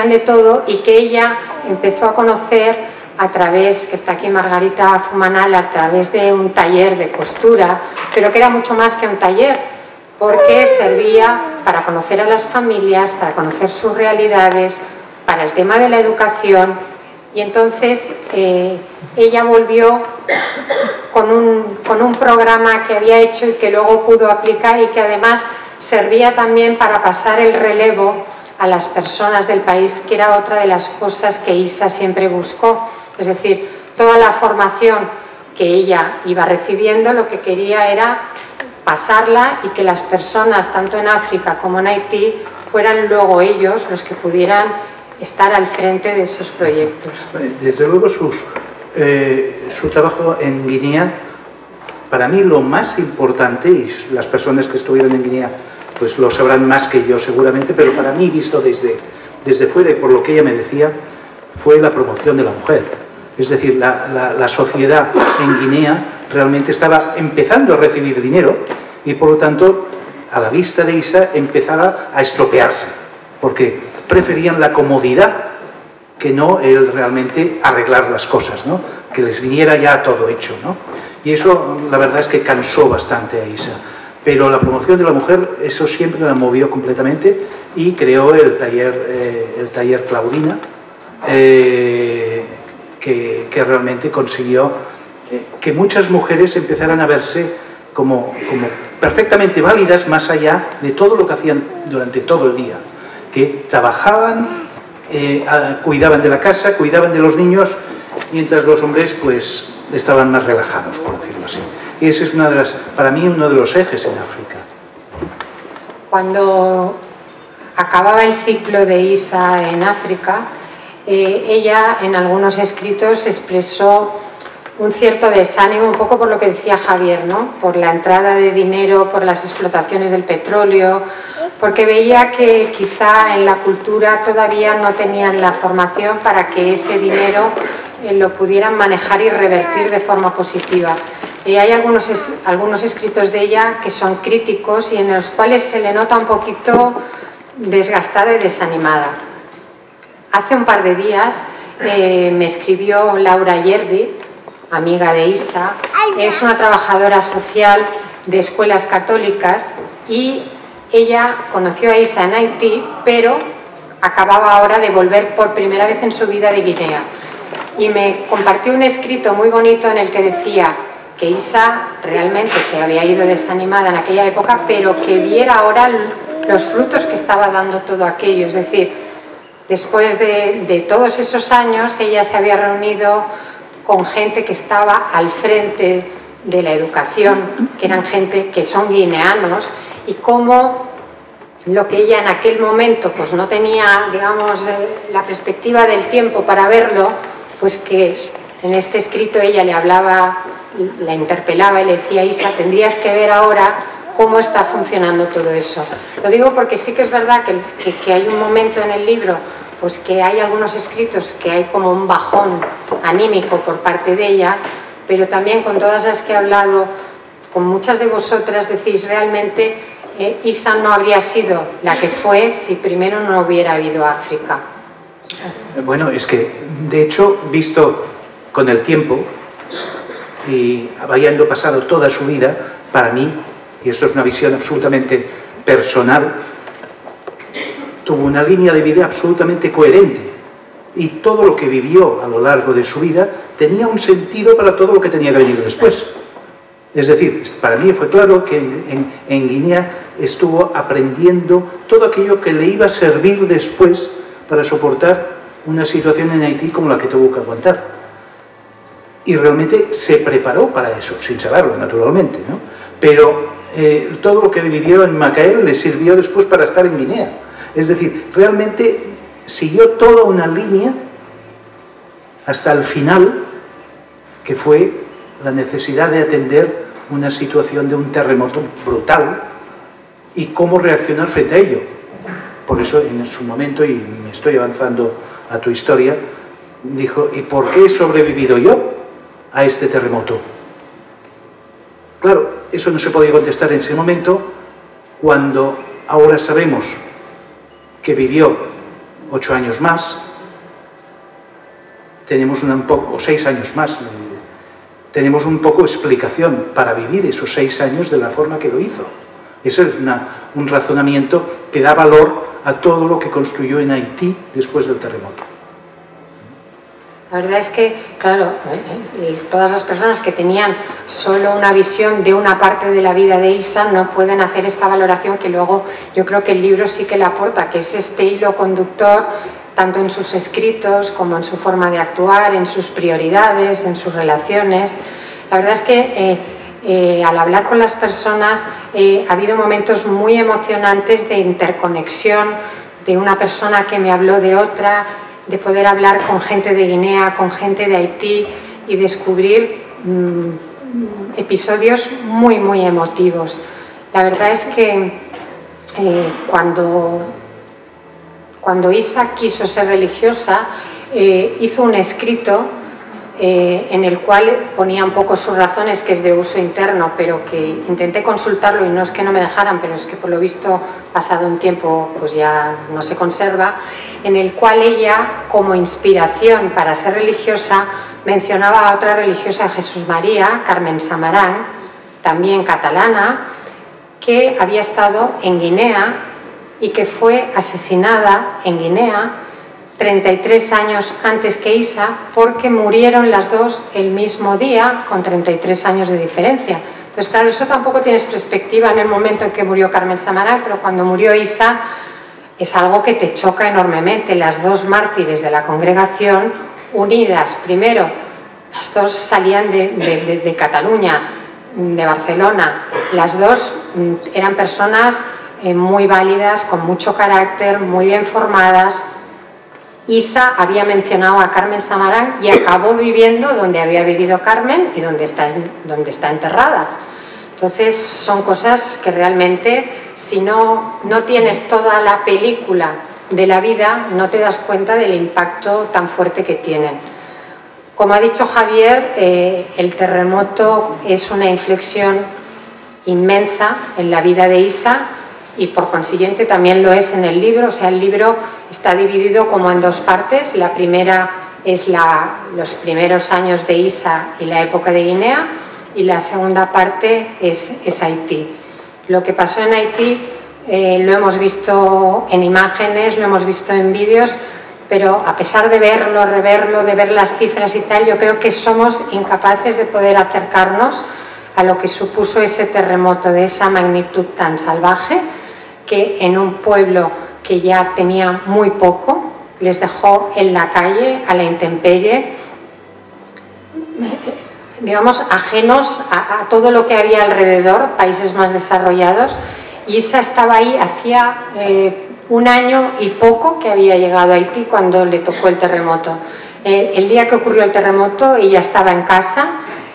de todo, y que ella empezó a conocer a través, que está aquí Margarita Fumanal, a través de un taller de costura, pero que era mucho más que un taller, porque servía para conocer a las familias, para conocer sus realidades, para el tema de la educación. Y entonces ella volvió con un programa que había hecho y que luego pudo aplicar y que además servía también para pasar el relevo a las personas del país, que era otra de las cosas que Isa siempre buscó. Es decir, toda la formación que ella iba recibiendo, lo que quería era pasarla y que las personas, tanto en África como en Haití, fueran luego ellos los que pudieran estar al frente de esos proyectos. Desde luego su trabajo en Guinea, para mí lo más importante, y las personas que estuvieron en Guinea pues lo sabrán más que yo seguramente, pero para mí, visto desde fuera y por lo que ella me decía, fue la promoción de la mujer. Es decir, la sociedad en Guinea realmente estaba empezando a recibir dinero y por lo tanto, a la vista de Isa, empezaba a estropearse, porque preferían la comodidad que no el realmente arreglar las cosas, ¿no? Que les viniera ya todo hecho, ¿no? Y eso, la verdad es que cansó bastante a Isa. Pero la promoción de la mujer, eso siempre la movió completamente y creó el taller Claudina, que realmente consiguió que muchas mujeres empezaran a verse como perfectamente válidas más allá de todo lo que hacían durante todo el día, que trabajaban, cuidaban de la casa, cuidaban de los niños, mientras los hombres pues estaban más relajados, por decirlo así. Y ese es para mí uno de los ejes en África. Cuando acababa el ciclo de Isa en África, ella en algunos escritos expresó un cierto desánimo, un poco por lo que decía Javier, ¿no? Por la entrada de dinero, por las explotaciones del petróleo, porque veía que quizá en la cultura todavía no tenían la formación para que ese dinero lo pudieran manejar y revertir de forma positiva. Hay algunos escritos de ella que son críticos y en los cuales se le nota un poquito desgastada y desanimada. Hace un par de días me escribió Laura Yerdi, amiga de Isa, es una trabajadora social de escuelas católicas y ella conoció a Isa en Haití, pero acababa ahora de volver por primera vez en su vida de Guinea. Y me compartió un escrito muy bonito en el que decía que Isa realmente se había ido desanimada en aquella época, pero que viera ahora los frutos que estaba dando todo aquello. Es decir, después de todos esos años, ella se había reunido con gente que estaba al frente de la educación, que eran gente que son guineanos, y cómo lo que ella en aquel momento pues no tenía, digamos, la perspectiva del tiempo para verlo, pues que en este escrito ella le hablaba, la interpelaba y le decía: Isa, tendrías que ver ahora cómo está funcionando todo eso. Lo digo porque sí que es verdad que hay un momento en el libro pues que hay algunos escritos que hay como un bajón anímico por parte de ella, pero también con todas las que he hablado, con muchas de vosotras decís realmente Isa no habría sido la que fue si primero no hubiera habido África. Bueno, es que de hecho, visto con el tiempo y habiendo pasado toda su vida, para mí, y esto es una visión absolutamente personal, tuvo una línea de vida absolutamente coherente y todo lo que vivió a lo largo de su vida tenía un sentido para todo lo que tenía que venir después. Es decir, para mí fue claro que en Guinea estuvo aprendiendo todo aquello que le iba a servir después para soportar una situación en Haití como la que tuvo que aguantar. Y realmente se preparó para eso, sin saberlo, naturalmente, ¿no? Pero todo lo que vivió en Macael le sirvió después para estar en Guinea. Es decir, realmente siguió toda una línea hasta el final, que fue la necesidad de atender una situación de un terremoto brutal y cómo reaccionar frente a ello. Por eso, en su momento, y me estoy avanzando a tu historia, dijo: ¿y por qué he sobrevivido yo a este terremoto? Claro, eso no se podía contestar en ese momento, cuando ahora sabemos que vivió 8 años más, tenemos o 6 años más, tenemos un poco de explicación para vivir esos 6 años de la forma que lo hizo. Eso es un razonamiento que da valor a todo lo que construyó en Haití después del terremoto. La verdad es que, claro, todas las personas que tenían solo una visión de una parte de la vida de Isa no pueden hacer esta valoración que luego yo creo que el libro sí que le aporta, que es este hilo conductor tanto en sus escritos como en su forma de actuar, en sus prioridades, en sus relaciones. La verdad es que al hablar con las personas ha habido momentos muy emocionantes de interconexión, de una persona que me habló de otra, de poder hablar con gente de Guinea, con gente de Haití y descubrir episodios muy, muy emotivos. La verdad es que cuando Isa quiso ser religiosa, hizo un escrito en el cual ponía un poco sus razones, que es de uso interno, pero que intenté consultarlo y no es que no me dejaran, pero es que por lo visto, pasado un tiempo, pues ya no se conserva, en el cual ella, como inspiración para ser religiosa, mencionaba a otra religiosa de Jesús María, Carmen Samarán, también catalana, que había estado en Guinea y que fue asesinada en Guinea 33 años antes que Isa, porque murieron las dos el mismo día, con 33 años de diferencia. Entonces, claro, eso tampoco tienes perspectiva en el momento en que murió Carmen Samarán, pero cuando murió Isa es algo que te choca enormemente. Las dos mártires de la congregación unidas, primero, las dos salían de Cataluña, de Barcelona, las dos eran personas muy válidas, con mucho carácter, muy bien formadas. Isa había mencionado a Carmen Samarán y acabó viviendo donde había vivido Carmen y donde está enterrada. Entonces son cosas que realmente, si no tienes toda la película de la vida, no te das cuenta del impacto tan fuerte que tienen. Como ha dicho Javier, el terremoto es una inflexión inmensa en la vida de Isa, y por consiguiente también lo es en el libro. O sea, el libro está dividido como en dos partes. La primera es los primeros años de Isa y la época de Guinea, y la segunda parte es Haití. Lo que pasó en Haití lo hemos visto en imágenes, lo hemos visto en vídeos, pero a pesar de verlo, reverlo, de ver las cifras y tal, yo creo que somos incapaces de poder acercarnos a lo que supuso ese terremoto de esa magnitud tan salvaje, que en un pueblo que ya tenía muy poco, les dejó en la calle, a la intemperie, digamos, ajenos a todo lo que había alrededor, países más desarrollados. Y Isa estaba ahí hacía un año y poco que había llegado a Haití cuando le tocó el terremoto. El día que ocurrió el terremoto, ella estaba en casa,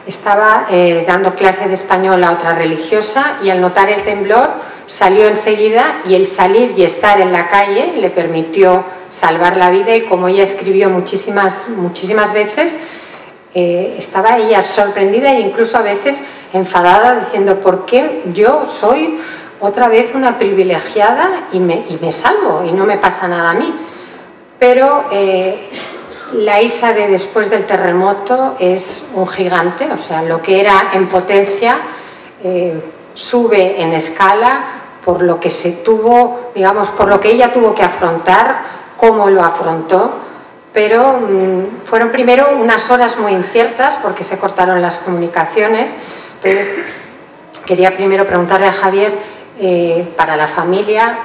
estaba dando clase de español a otra religiosa, y al notar el temblor salió enseguida, y el salir y estar en la calle le permitió salvar la vida. Y como ella escribió muchísimas veces, estaba ella sorprendida e incluso a veces enfadada, diciendo: ¿por qué yo soy otra vez una privilegiada y me salvo y no me pasa nada a mí? Pero la Isa de después del terremoto es un gigante. O sea, lo que era en potencia sube en escala por lo que se tuvo, digamos, por lo que ella tuvo que afrontar, cómo lo afrontó. Pero fueron primero unas horas muy inciertas porque se cortaron las comunicaciones. Entonces quería primero preguntarle a Javier, para la familia,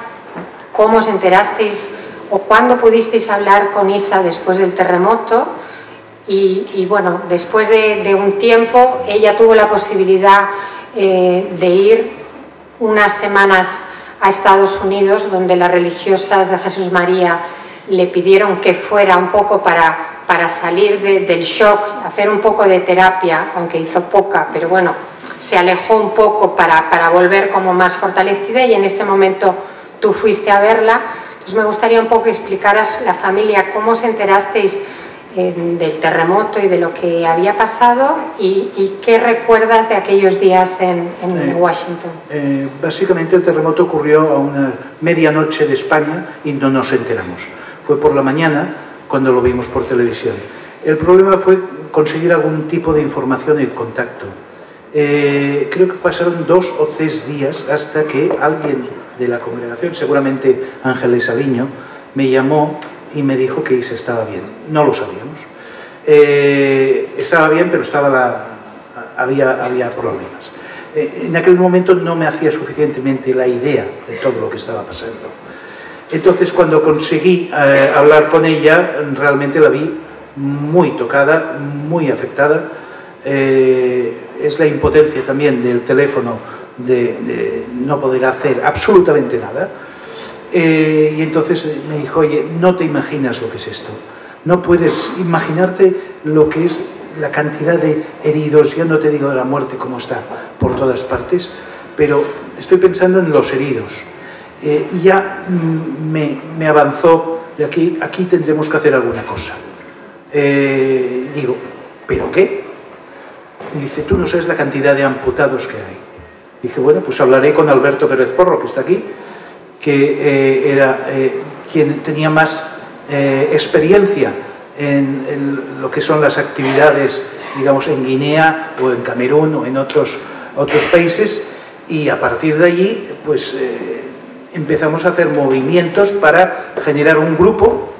¿cómo os enterasteis o cuándo pudisteis hablar con Isa después del terremoto? Y bueno, después de un tiempo ella tuvo la posibilidad de ir unas semanas a Estados Unidos, donde las religiosas de Jesús María le pidieron que fuera un poco para salir del shock, hacer un poco de terapia, aunque hizo poca, pero bueno, se alejó un poco para volver como más fortalecida, y en ese momento tú fuiste a verla. Entonces me gustaría un poco explicar a la familia cómo os enterasteis del terremoto y de lo que había pasado, y qué recuerdas de aquellos días en Washington. Básicamente el terremoto ocurrió a una medianoche de España y no nos enteramos. Fue por la mañana cuando lo vimos por televisión. El problema fue conseguir algún tipo de información y contacto. Creo que pasaron 2 o 3 días hasta que alguien de la congregación, seguramente Ángeles Aviño, me llamó y me dijo que Isa estaba bien. No lo sabíamos. Estaba bien, pero había problemas. En aquel momento no me hacía suficientemente la idea de todo lo que estaba pasando. Entonces, cuando conseguí hablar con ella, realmente la vi muy tocada, muy afectada. es la impotencia también del teléfono de no poder hacer absolutamente nada. Y entonces me dijo, oye, no te imaginas lo que es esto. No puedes imaginarte lo que es la cantidad de heridos, ya no te digo de la muerte como está por todas partes, pero estoy pensando en los heridos. Y ya me avanzó de aquí tendremos que hacer alguna cosa. Digo, ¿pero qué? Y dice, tú no sabes la cantidad de amputados que hay. Dije, bueno, pues hablaré con Alberto Pérez Porro, que está aquí, que era quien tenía más experiencia en lo que son las actividades, digamos, en Guinea o en Camerún o en otros países, y a partir de allí, pues empezamos a hacer movimientos para generar un grupo.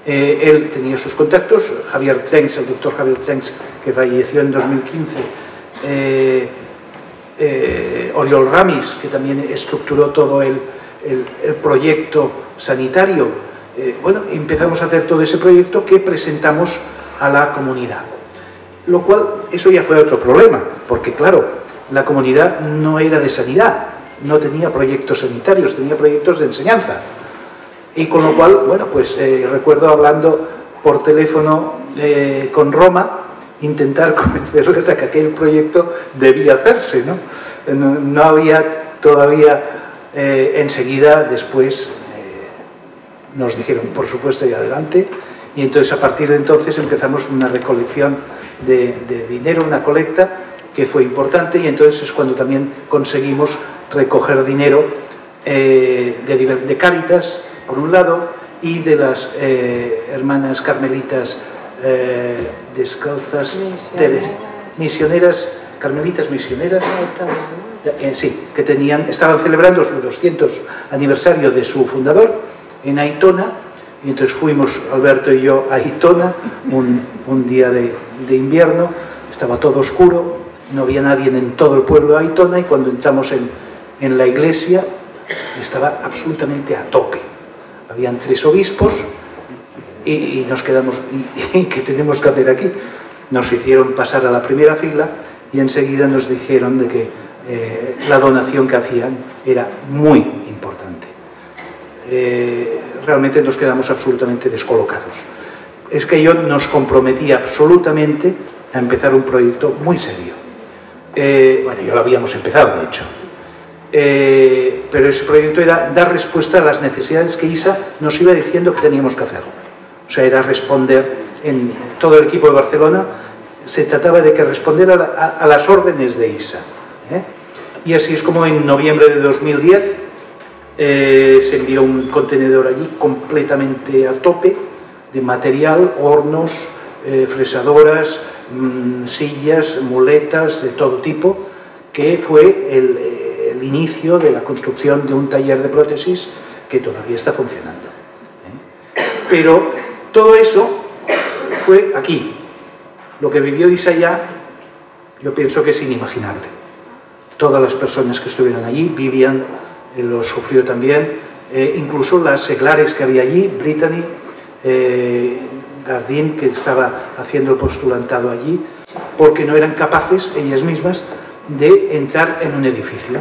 Él tenía sus contactos, Javier Trenks, el doctor Javier Trenks, que falleció en 2015, Oriol Ramis, que también estructuró todo el proyecto sanitario. Bueno, empezamos a hacer todo ese proyecto que presentamos a la comunidad. Lo cual, eso ya fue otro problema, porque claro, la comunidad no era de sanidad, no tenía proyectos sanitarios, tenía proyectos de enseñanza. Y con lo cual, bueno, pues recuerdo hablando por teléfono con Roma, intentar convencerles de que aquel proyecto debía hacerse, ¿no? No había todavía, enseguida, después, nos dijeron, por supuesto, y adelante, y entonces a partir de entonces empezamos una recolección de dinero, una colecta, que fue importante, y entonces es cuando también conseguimos recoger dinero de Cáritas, por un lado, y de las hermanas carmelitas descalzas, misioneras, carmelitas misioneras, sí, que estaban celebrando su 200 aniversario de su fundador en Aitona, y entonces fuimos, Alberto y yo, a Aitona, un día de invierno, estaba todo oscuro, no había nadie en todo el pueblo de Aitona, y cuando entramos en la iglesia estaba absolutamente a tope. Habían 3 obispos y nos quedamos, ¿y qué tenemos que hacer aquí? Nos hicieron pasar a la primera fila y enseguida nos dijeron de que la donación que hacían era muy importante. Realmente nos quedamos absolutamente descolocados. Es que yo nos comprometí absolutamente a empezar un proyecto muy serio. Bueno, ya lo habíamos empezado, de hecho. Pero ese proyecto era dar respuesta a las necesidades que ISA nos iba diciendo que teníamos que hacer. O sea, era responder en todo el equipo de Barcelona, se trataba de que responder a las órdenes de ISA. Y así es como en noviembre de 2010 se envió un contenedor allí completamente a tope de material, hornos, fresadoras, sillas, muletas de todo tipo, que fue el inicio de la construcción de un taller de prótesis que todavía está funcionando. Pero todo eso fue aquí. Lo que vivió Isaya, yo pienso que es inimaginable. Todas las personas que estuvieron allí vivían, lo sufrió también, incluso las seglares que había allí, Brittany, Gardín, que estaba haciendo el postulantado allí, porque no eran capaces, ellas mismas, de entrar en un edificio.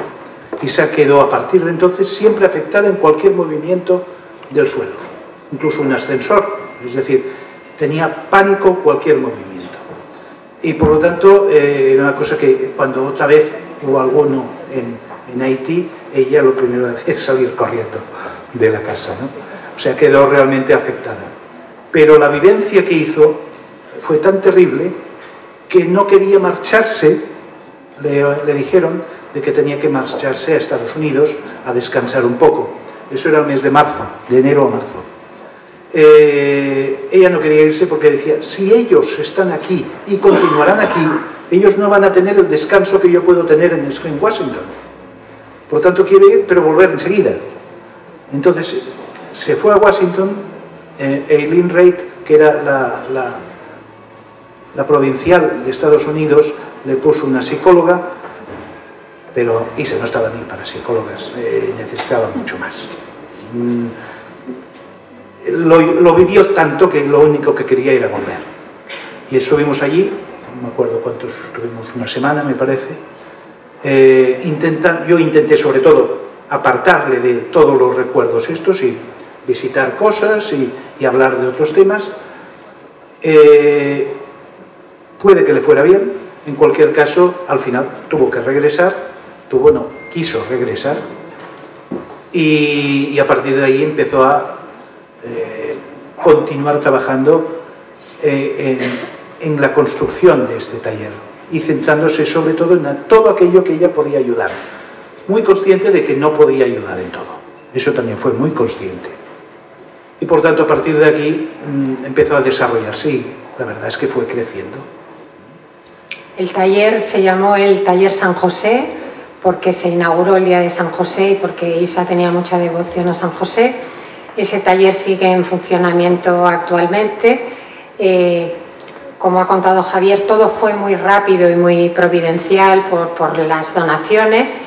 Isa quedó a partir de entonces siempre afectada en cualquier movimiento del suelo, incluso un ascensor, es decir, tenía pánico cualquier movimiento. Y por lo tanto, era una cosa que cuando otra vez hubo alguno en Haití, ella lo primero que hacía es salir corriendo de la casa, ¿no? O sea, quedó realmente afectada. Pero la vivencia que hizo fue tan terrible que no quería marcharse, le dijeron de que tenía que marcharse a Estados Unidos a descansar un poco. Eso era el mes de marzo, de enero a marzo. Ella no quería irse porque decía, si ellos están aquí y continuarán aquí, ellos no van a tener el descanso que yo puedo tener en Washington. Por lo tanto, quiere ir, pero volver enseguida. Entonces, se fue a Washington. Eileen Reid, que era la provincial de Estados Unidos, le puso una psicóloga, pero Isa no estaba ni para psicólogas, necesitaba mucho más. Lo vivió tanto que lo único que quería era volver. Y estuvimos allí me acuerdo cuántos estuvimos, una semana me parece. Yo intenté sobre todo apartarle de todos los recuerdos estos y visitar cosas y hablar de otros temas. Puede que le fuera bien, en cualquier caso al final tuvo que regresar, quiso regresar y a partir de ahí empezó a continuar trabajando en la construcción de este taller y centrándose sobre todo en todo aquello que ella podía ayudar, muy consciente de que no podía ayudar en todo, eso también fue muy consciente y por tanto a partir de aquí empezó a desarrollarse y la verdad es que fue creciendo. El taller se llamó el Taller San José porque se inauguró el día de San José y porque Isa tenía mucha devoción a San José. Ese taller sigue en funcionamiento actualmente. Como ha contado Javier, todo fue muy rápido y muy providencial por las donaciones.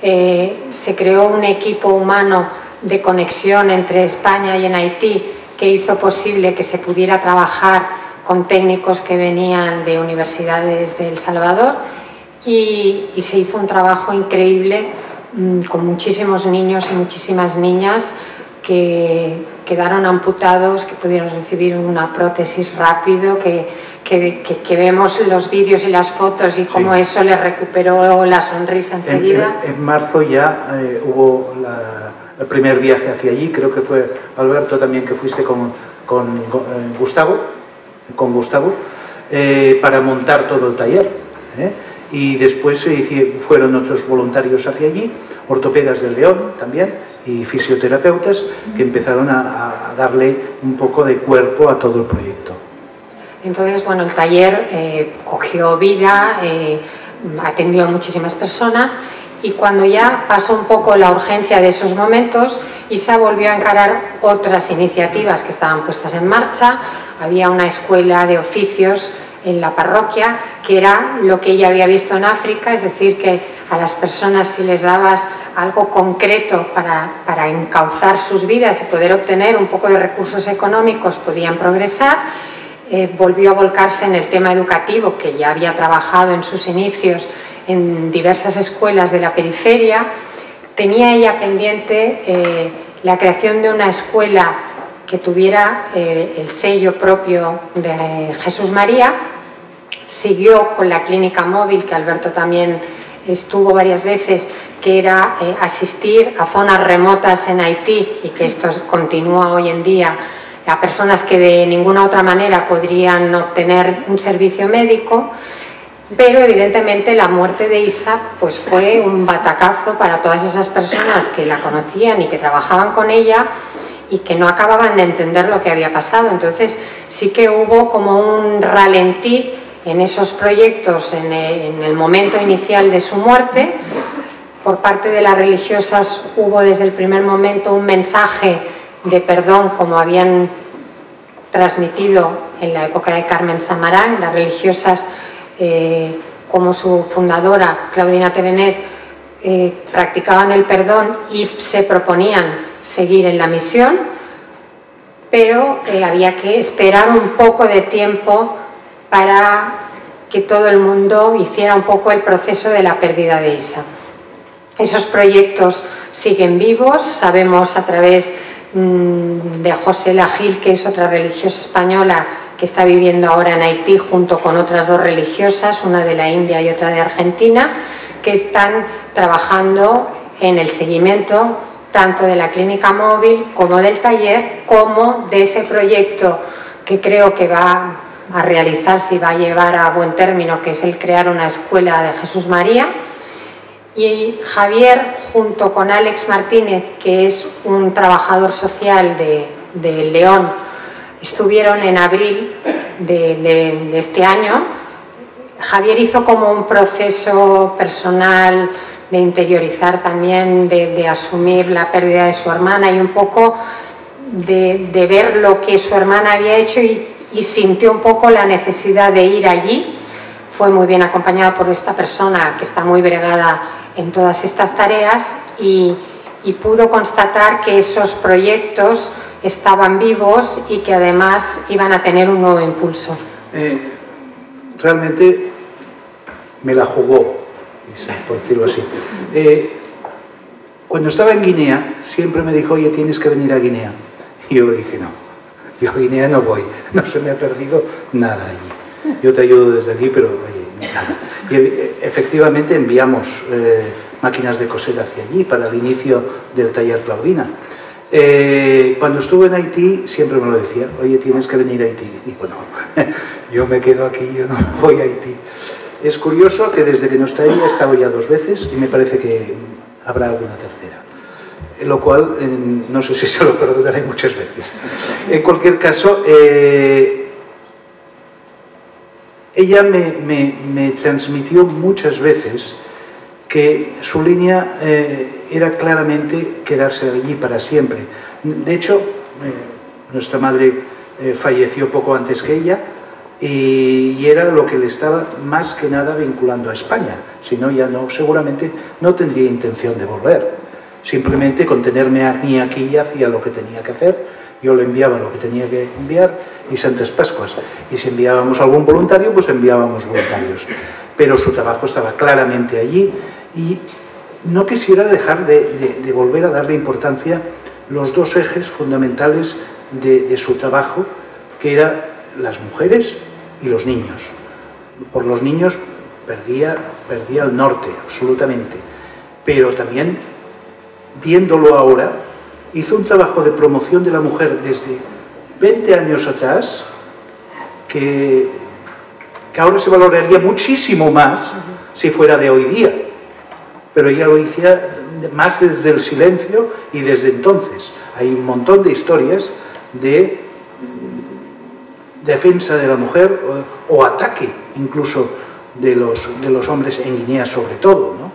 Se creó un equipo humano de conexión entre España y en Haití que hizo posible que se pudiera trabajar con técnicos que venían de universidades de El Salvador y se hizo un trabajo increíble con muchísimos niños y muchísimas niñas que quedaron amputados, que pudieron recibir una prótesis rápido, que vemos los vídeos y las fotos y cómo eso les recuperó la sonrisa enseguida. En marzo ya hubo el primer viaje hacia allí, creo que fue Alberto también, que fuiste con Gustavo, para montar todo el taller. Y después fueron otros voluntarios hacia allí, ortopedas del León también, y fisioterapeutas, que empezaron a darle un poco de cuerpo a todo el proyecto. Entonces, bueno, el taller cogió vida, atendió a muchísimas personas y cuando ya pasó un poco la urgencia de esos momentos, Isa volvió a encarar otras iniciativas que estaban puestas en marcha. Había una escuela de oficios en la parroquia, que era lo que ella había visto en África, es decir, que a las personas si les dabas algo concreto para encauzar sus vidas y poder obtener un poco de recursos económicos, podían progresar. Volvió a volcarse en el tema educativo, que ya había trabajado en sus inicios en diversas escuelas de la periferia. Tenía ella pendiente la creación de una escuela que tuviera el sello propio de Jesús María. Siguió con la clínica móvil, que Alberto también estuvo varias veces, que era asistir a zonas remotas en Haití y que esto continúa hoy en día, a personas que de ninguna otra manera podrían obtener un servicio médico. Pero evidentemente la muerte de Isa pues fue un batacazo para todas esas personas que la conocían y que trabajaban con ella y que no acababan de entender lo que había pasado. Entonces sí que hubo como un ralentí en esos proyectos en el momento inicial de su muerte. Por parte de las religiosas hubo desde el primer momento un mensaje de perdón, como habían transmitido en la época de Carmen Samarán. Las religiosas, como su fundadora Claudina Tevenet, practicaban el perdón y se proponían seguir en la misión, pero había que esperar un poco de tiempo para que todo el mundo hiciera un poco el proceso de la pérdida de Isa. Esos proyectos siguen vivos, sabemos a través de José Gil, que es otra religiosa española que está viviendo ahora en Haití junto con otras dos religiosas, una de la India y otra de Argentina, que están trabajando en el seguimiento tanto de la clínica móvil como del taller, como de ese proyecto que creo que va a realizarse y va a llevar a buen término, que es el crear una escuela de Jesús María. Y Javier, junto con Alex Martínez, que es un trabajador social de León, estuvieron en abril de este año. Javier hizo como un proceso personal de interiorizar también, de asumir la pérdida de su hermana y un poco de ver lo que su hermana había hecho y sintió un poco la necesidad de ir allí. Fue muy bien acompañado por esta persona que está muy bregada en todas estas tareas y pudo constatar que esos proyectos estaban vivos y que además iban a tener un nuevo impulso. realmente me la jugó, por decirlo así. Cuando estaba en Guinea, siempre me dijo, oye, tienes que venir a Guinea. Y yo le dije, no, yo a Guinea no voy, no se me ha perdido nada allí. Yo te ayudo desde aquí, pero oye, nada. Y efectivamente enviamos máquinas de coser hacia allí para el inicio del taller Claudina. Cuando estuve en Haití siempre me lo decía, oye, tienes que venir a Haití. Y digo, no, yo me quedo aquí, yo no voy a Haití. Es curioso que desde que no está ella he estado ya 2 veces y me parece que habrá alguna tercera. Lo cual no sé si se lo perdonaré muchas veces. En cualquier caso, ella me transmitió muchas veces que su línea era claramente quedarse allí para siempre. De hecho, nuestra madre falleció poco antes que ella y era lo que le estaba más que nada vinculando a España. Si no, ya no, seguramente no tendría intención de volver. Simplemente con tenerme a mí aquí y hacía lo que tenía que hacer, yo le enviaba lo que tenía que enviar y Santas Pascuas. Y si enviábamos algún voluntario, pues enviábamos voluntarios. Pero su trabajo estaba claramente allí y no quisiera dejar de volver a darle importancia los 2 ejes fundamentales de su trabajo, que eran las mujeres y los niños. Por los niños perdía el norte, absolutamente. Pero también, viéndolo ahora, hizo un trabajo de promoción de la mujer desde 20 años atrás que ahora se valoraría muchísimo más si fuera de hoy día. Pero ella lo hacía más desde el silencio y desde entonces. Hay un montón de historias de defensa de la mujer o ataque incluso de los hombres en Guinea sobre todo, ¿no?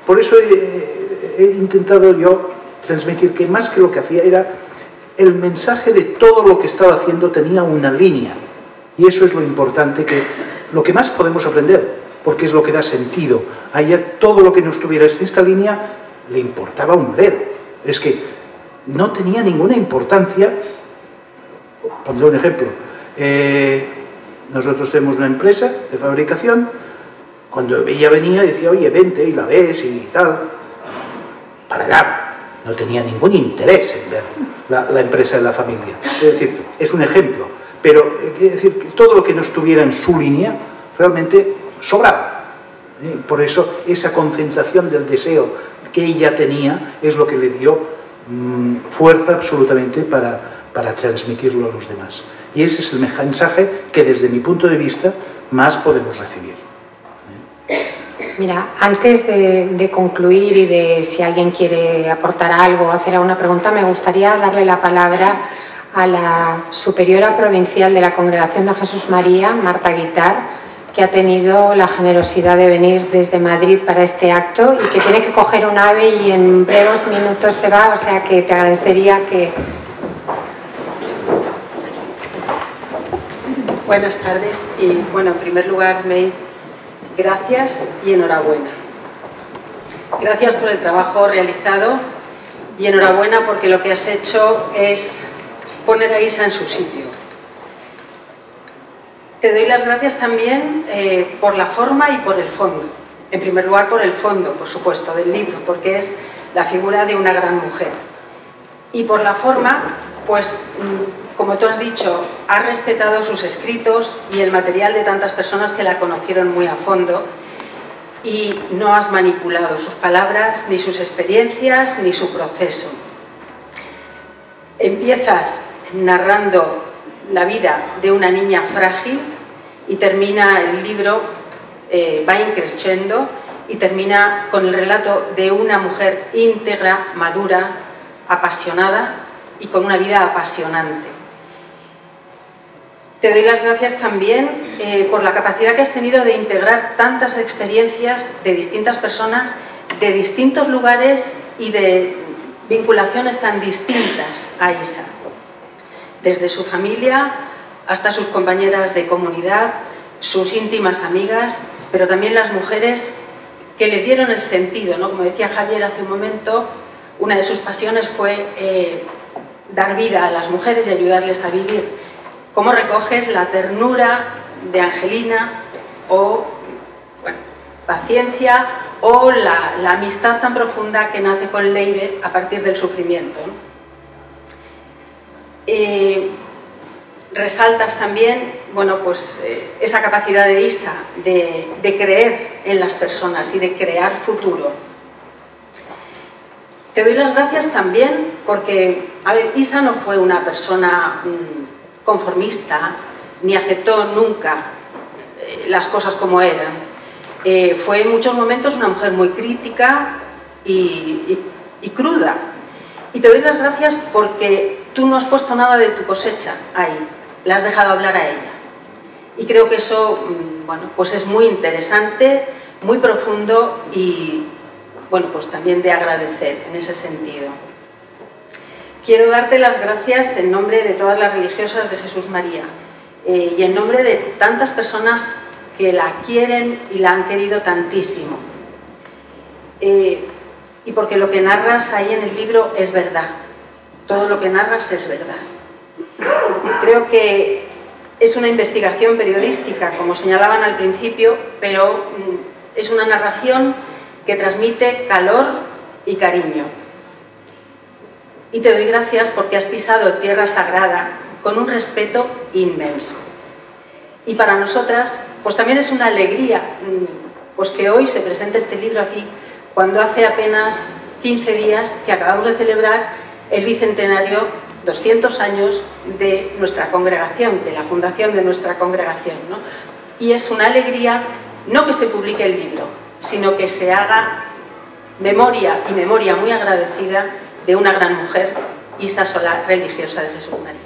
Por eso he intentado yo transmitir que más que lo que hacía era el mensaje de todo lo que estaba haciendo tenía una línea. Y eso es lo importante, lo que más podemos aprender, porque es lo que da sentido. A ella todo lo que no estuviera en esta línea le importaba un bledo. Es que no tenía ninguna importancia. Pondré un ejemplo. Nosotros tenemos una empresa de fabricación. Cuando ella venía decía, oye, vente y la ves y tal. Para nada. No tenía ningún interés en ver la empresa de la familia. Es decir, es un ejemplo. Pero quiere decir que todo lo que no estuviera en su línea realmente sobraba. Por eso esa concentración del deseo que ella tenía es lo que le dio fuerza absolutamente para transmitirlo a los demás. Y ese es el mensaje que desde mi punto de vista más podemos recibir. Mira, antes de concluir y de si alguien quiere aportar algo o hacer alguna pregunta, me gustaría darle la palabra a la superiora provincial de la Congregación de Jesús María, Marta Guitar, que ha tenido la generosidad de venir desde Madrid para este acto y que tiene que coger un ave y en breves minutos se va, o sea que te agradecería que... Buenas tardes y, bueno, en primer lugar, May, gracias y enhorabuena. Gracias por el trabajo realizado y enhorabuena porque lo que has hecho es poner a Isa en su sitio. Te doy las gracias también por la forma y por el fondo. En primer lugar, por el fondo, por supuesto, del libro, porque es la figura de una gran mujer. Y por la forma, pues, como tú has dicho, has respetado sus escritos y el material de tantas personas que la conocieron muy a fondo y no has manipulado sus palabras, ni sus experiencias, ni su proceso. Empiezas narrando la vida de una niña frágil y termina el libro, va increciendo y termina con el relato de una mujer íntegra, madura, apasionada y con una vida apasionante. Te doy las gracias también por la capacidad que has tenido de integrar tantas experiencias de distintas personas, de distintos lugares y de vinculaciones tan distintas a Isa. Desde su familia hasta sus compañeras de comunidad, sus íntimas amigas, pero también las mujeres que le dieron el sentido, ¿no? Como decía Javier hace un momento, una de sus pasiones fue dar vida a las mujeres y ayudarles a vivir. Cómo recoges la ternura de Angelina, o bueno, paciencia, o la amistad tan profunda que nace con Leire a partir del sufrimiento, ¿no? Resaltas también, bueno, pues esa capacidad de Isa de creer en las personas y de crear futuro. Te doy las gracias también porque, a ver, Isa no fue una persona conformista, ni aceptó nunca las cosas como eran. Fue en muchos momentos una mujer muy crítica y cruda. Y te doy las gracias porque tú no has puesto nada de tu cosecha ahí, la has dejado hablar a ella. Y creo que eso, bueno, pues es muy interesante, muy profundo y, bueno, pues también de agradecer en ese sentido. Quiero darte las gracias en nombre de todas las religiosas de Jesús María y en nombre de tantas personas que la quieren y la han querido tantísimo. Y porque lo que narras ahí en el libro es verdad. Todo lo que narras es verdad. Creo que es una investigación periodística, como señalaban al principio, pero es una narración que transmite calor y cariño. Y te doy gracias porque has pisado tierra sagrada con un respeto inmenso. Y para nosotras, pues también es una alegría pues que hoy se presente este libro aquí, cuando hace apenas 15 días que acabamos de celebrar el bicentenario, 200 años de nuestra congregación, de la fundación de nuestra congregación, ¿no? Y es una alegría no que se publique el libro, sino que se haga memoria, y memoria muy agradecida, de una gran mujer, Isa Solá, religiosa de Jesús María.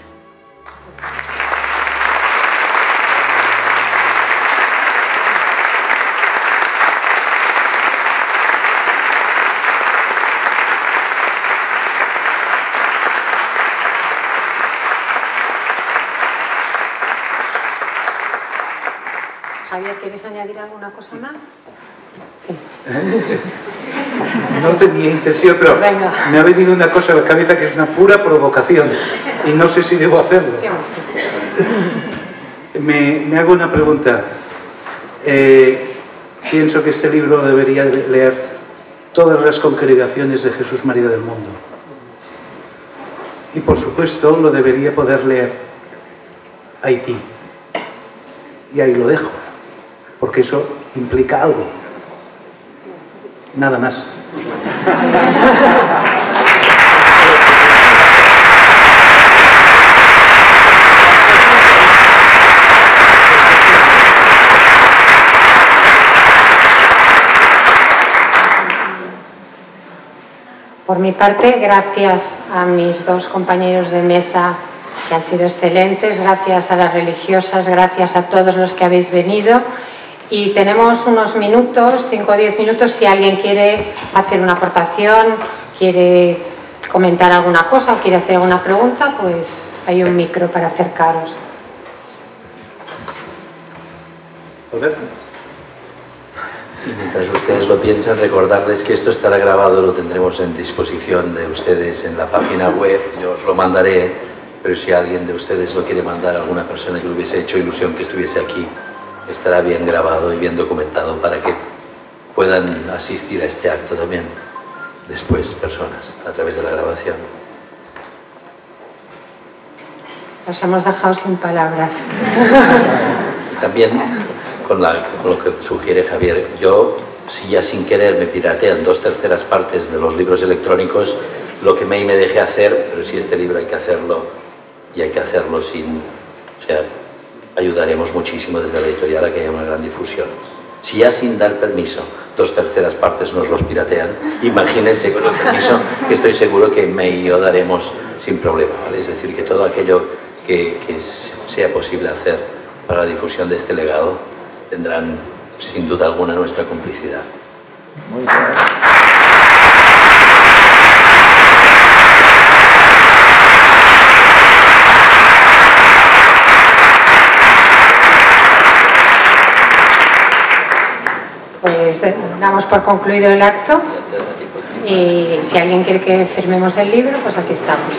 Javier, ¿quieres añadir alguna cosa más? Sí. No tenía intención, pero venga, me ha venido una cosa a la cabeza que es una pura provocación y no sé si debo hacerlo. Sí, sí. Me hago una pregunta. Pienso que este libro lo debería leer todas las congregaciones de Jesús María del mundo. Y por supuesto lo debería poder leer Haití. Y ahí lo dejo, porque eso implica algo. Nada más. Por mi parte, gracias a mis dos compañeros de mesa que han sido excelentes, gracias a las religiosas, gracias a todos los que habéis venido. Y tenemos unos minutos, 5 o 10 minutos, si alguien quiere hacer una aportación, quiere comentar alguna cosa o quiere hacer alguna pregunta, pues hay un micro para acercaros. Y mientras ustedes lo piensan, recordarles que esto estará grabado, lo tendremos en disposición de ustedes en la página web, yo os lo mandaré, pero si alguien de ustedes lo quiere mandar a alguna persona que le hubiese hecho ilusión que estuviese aquí, estará bien grabado y bien documentado para que puedan asistir a este acto también después personas a través de la grabación. Os hemos dejado sin palabras. También con lo que sugiere Javier, yo si ya sin querer me piratean 2/3 partes de los libros electrónicos, lo que me dejé hacer, pero si este libro hay que hacerlo y hay que hacerlo sin, o sea, ayudaremos muchísimo desde la editorial a que haya una gran difusión. Si ya sin dar permiso 2/3 partes nos los piratean, imagínense con el permiso que estoy seguro que me y yo daremos sin problema, ¿vale? Es decir, que todo aquello que sea posible hacer para la difusión de este legado tendrán sin duda alguna nuestra complicidad. Muy bien. Pues damos por concluido el acto y si alguien quiere que firmemos el libro, pues aquí estamos.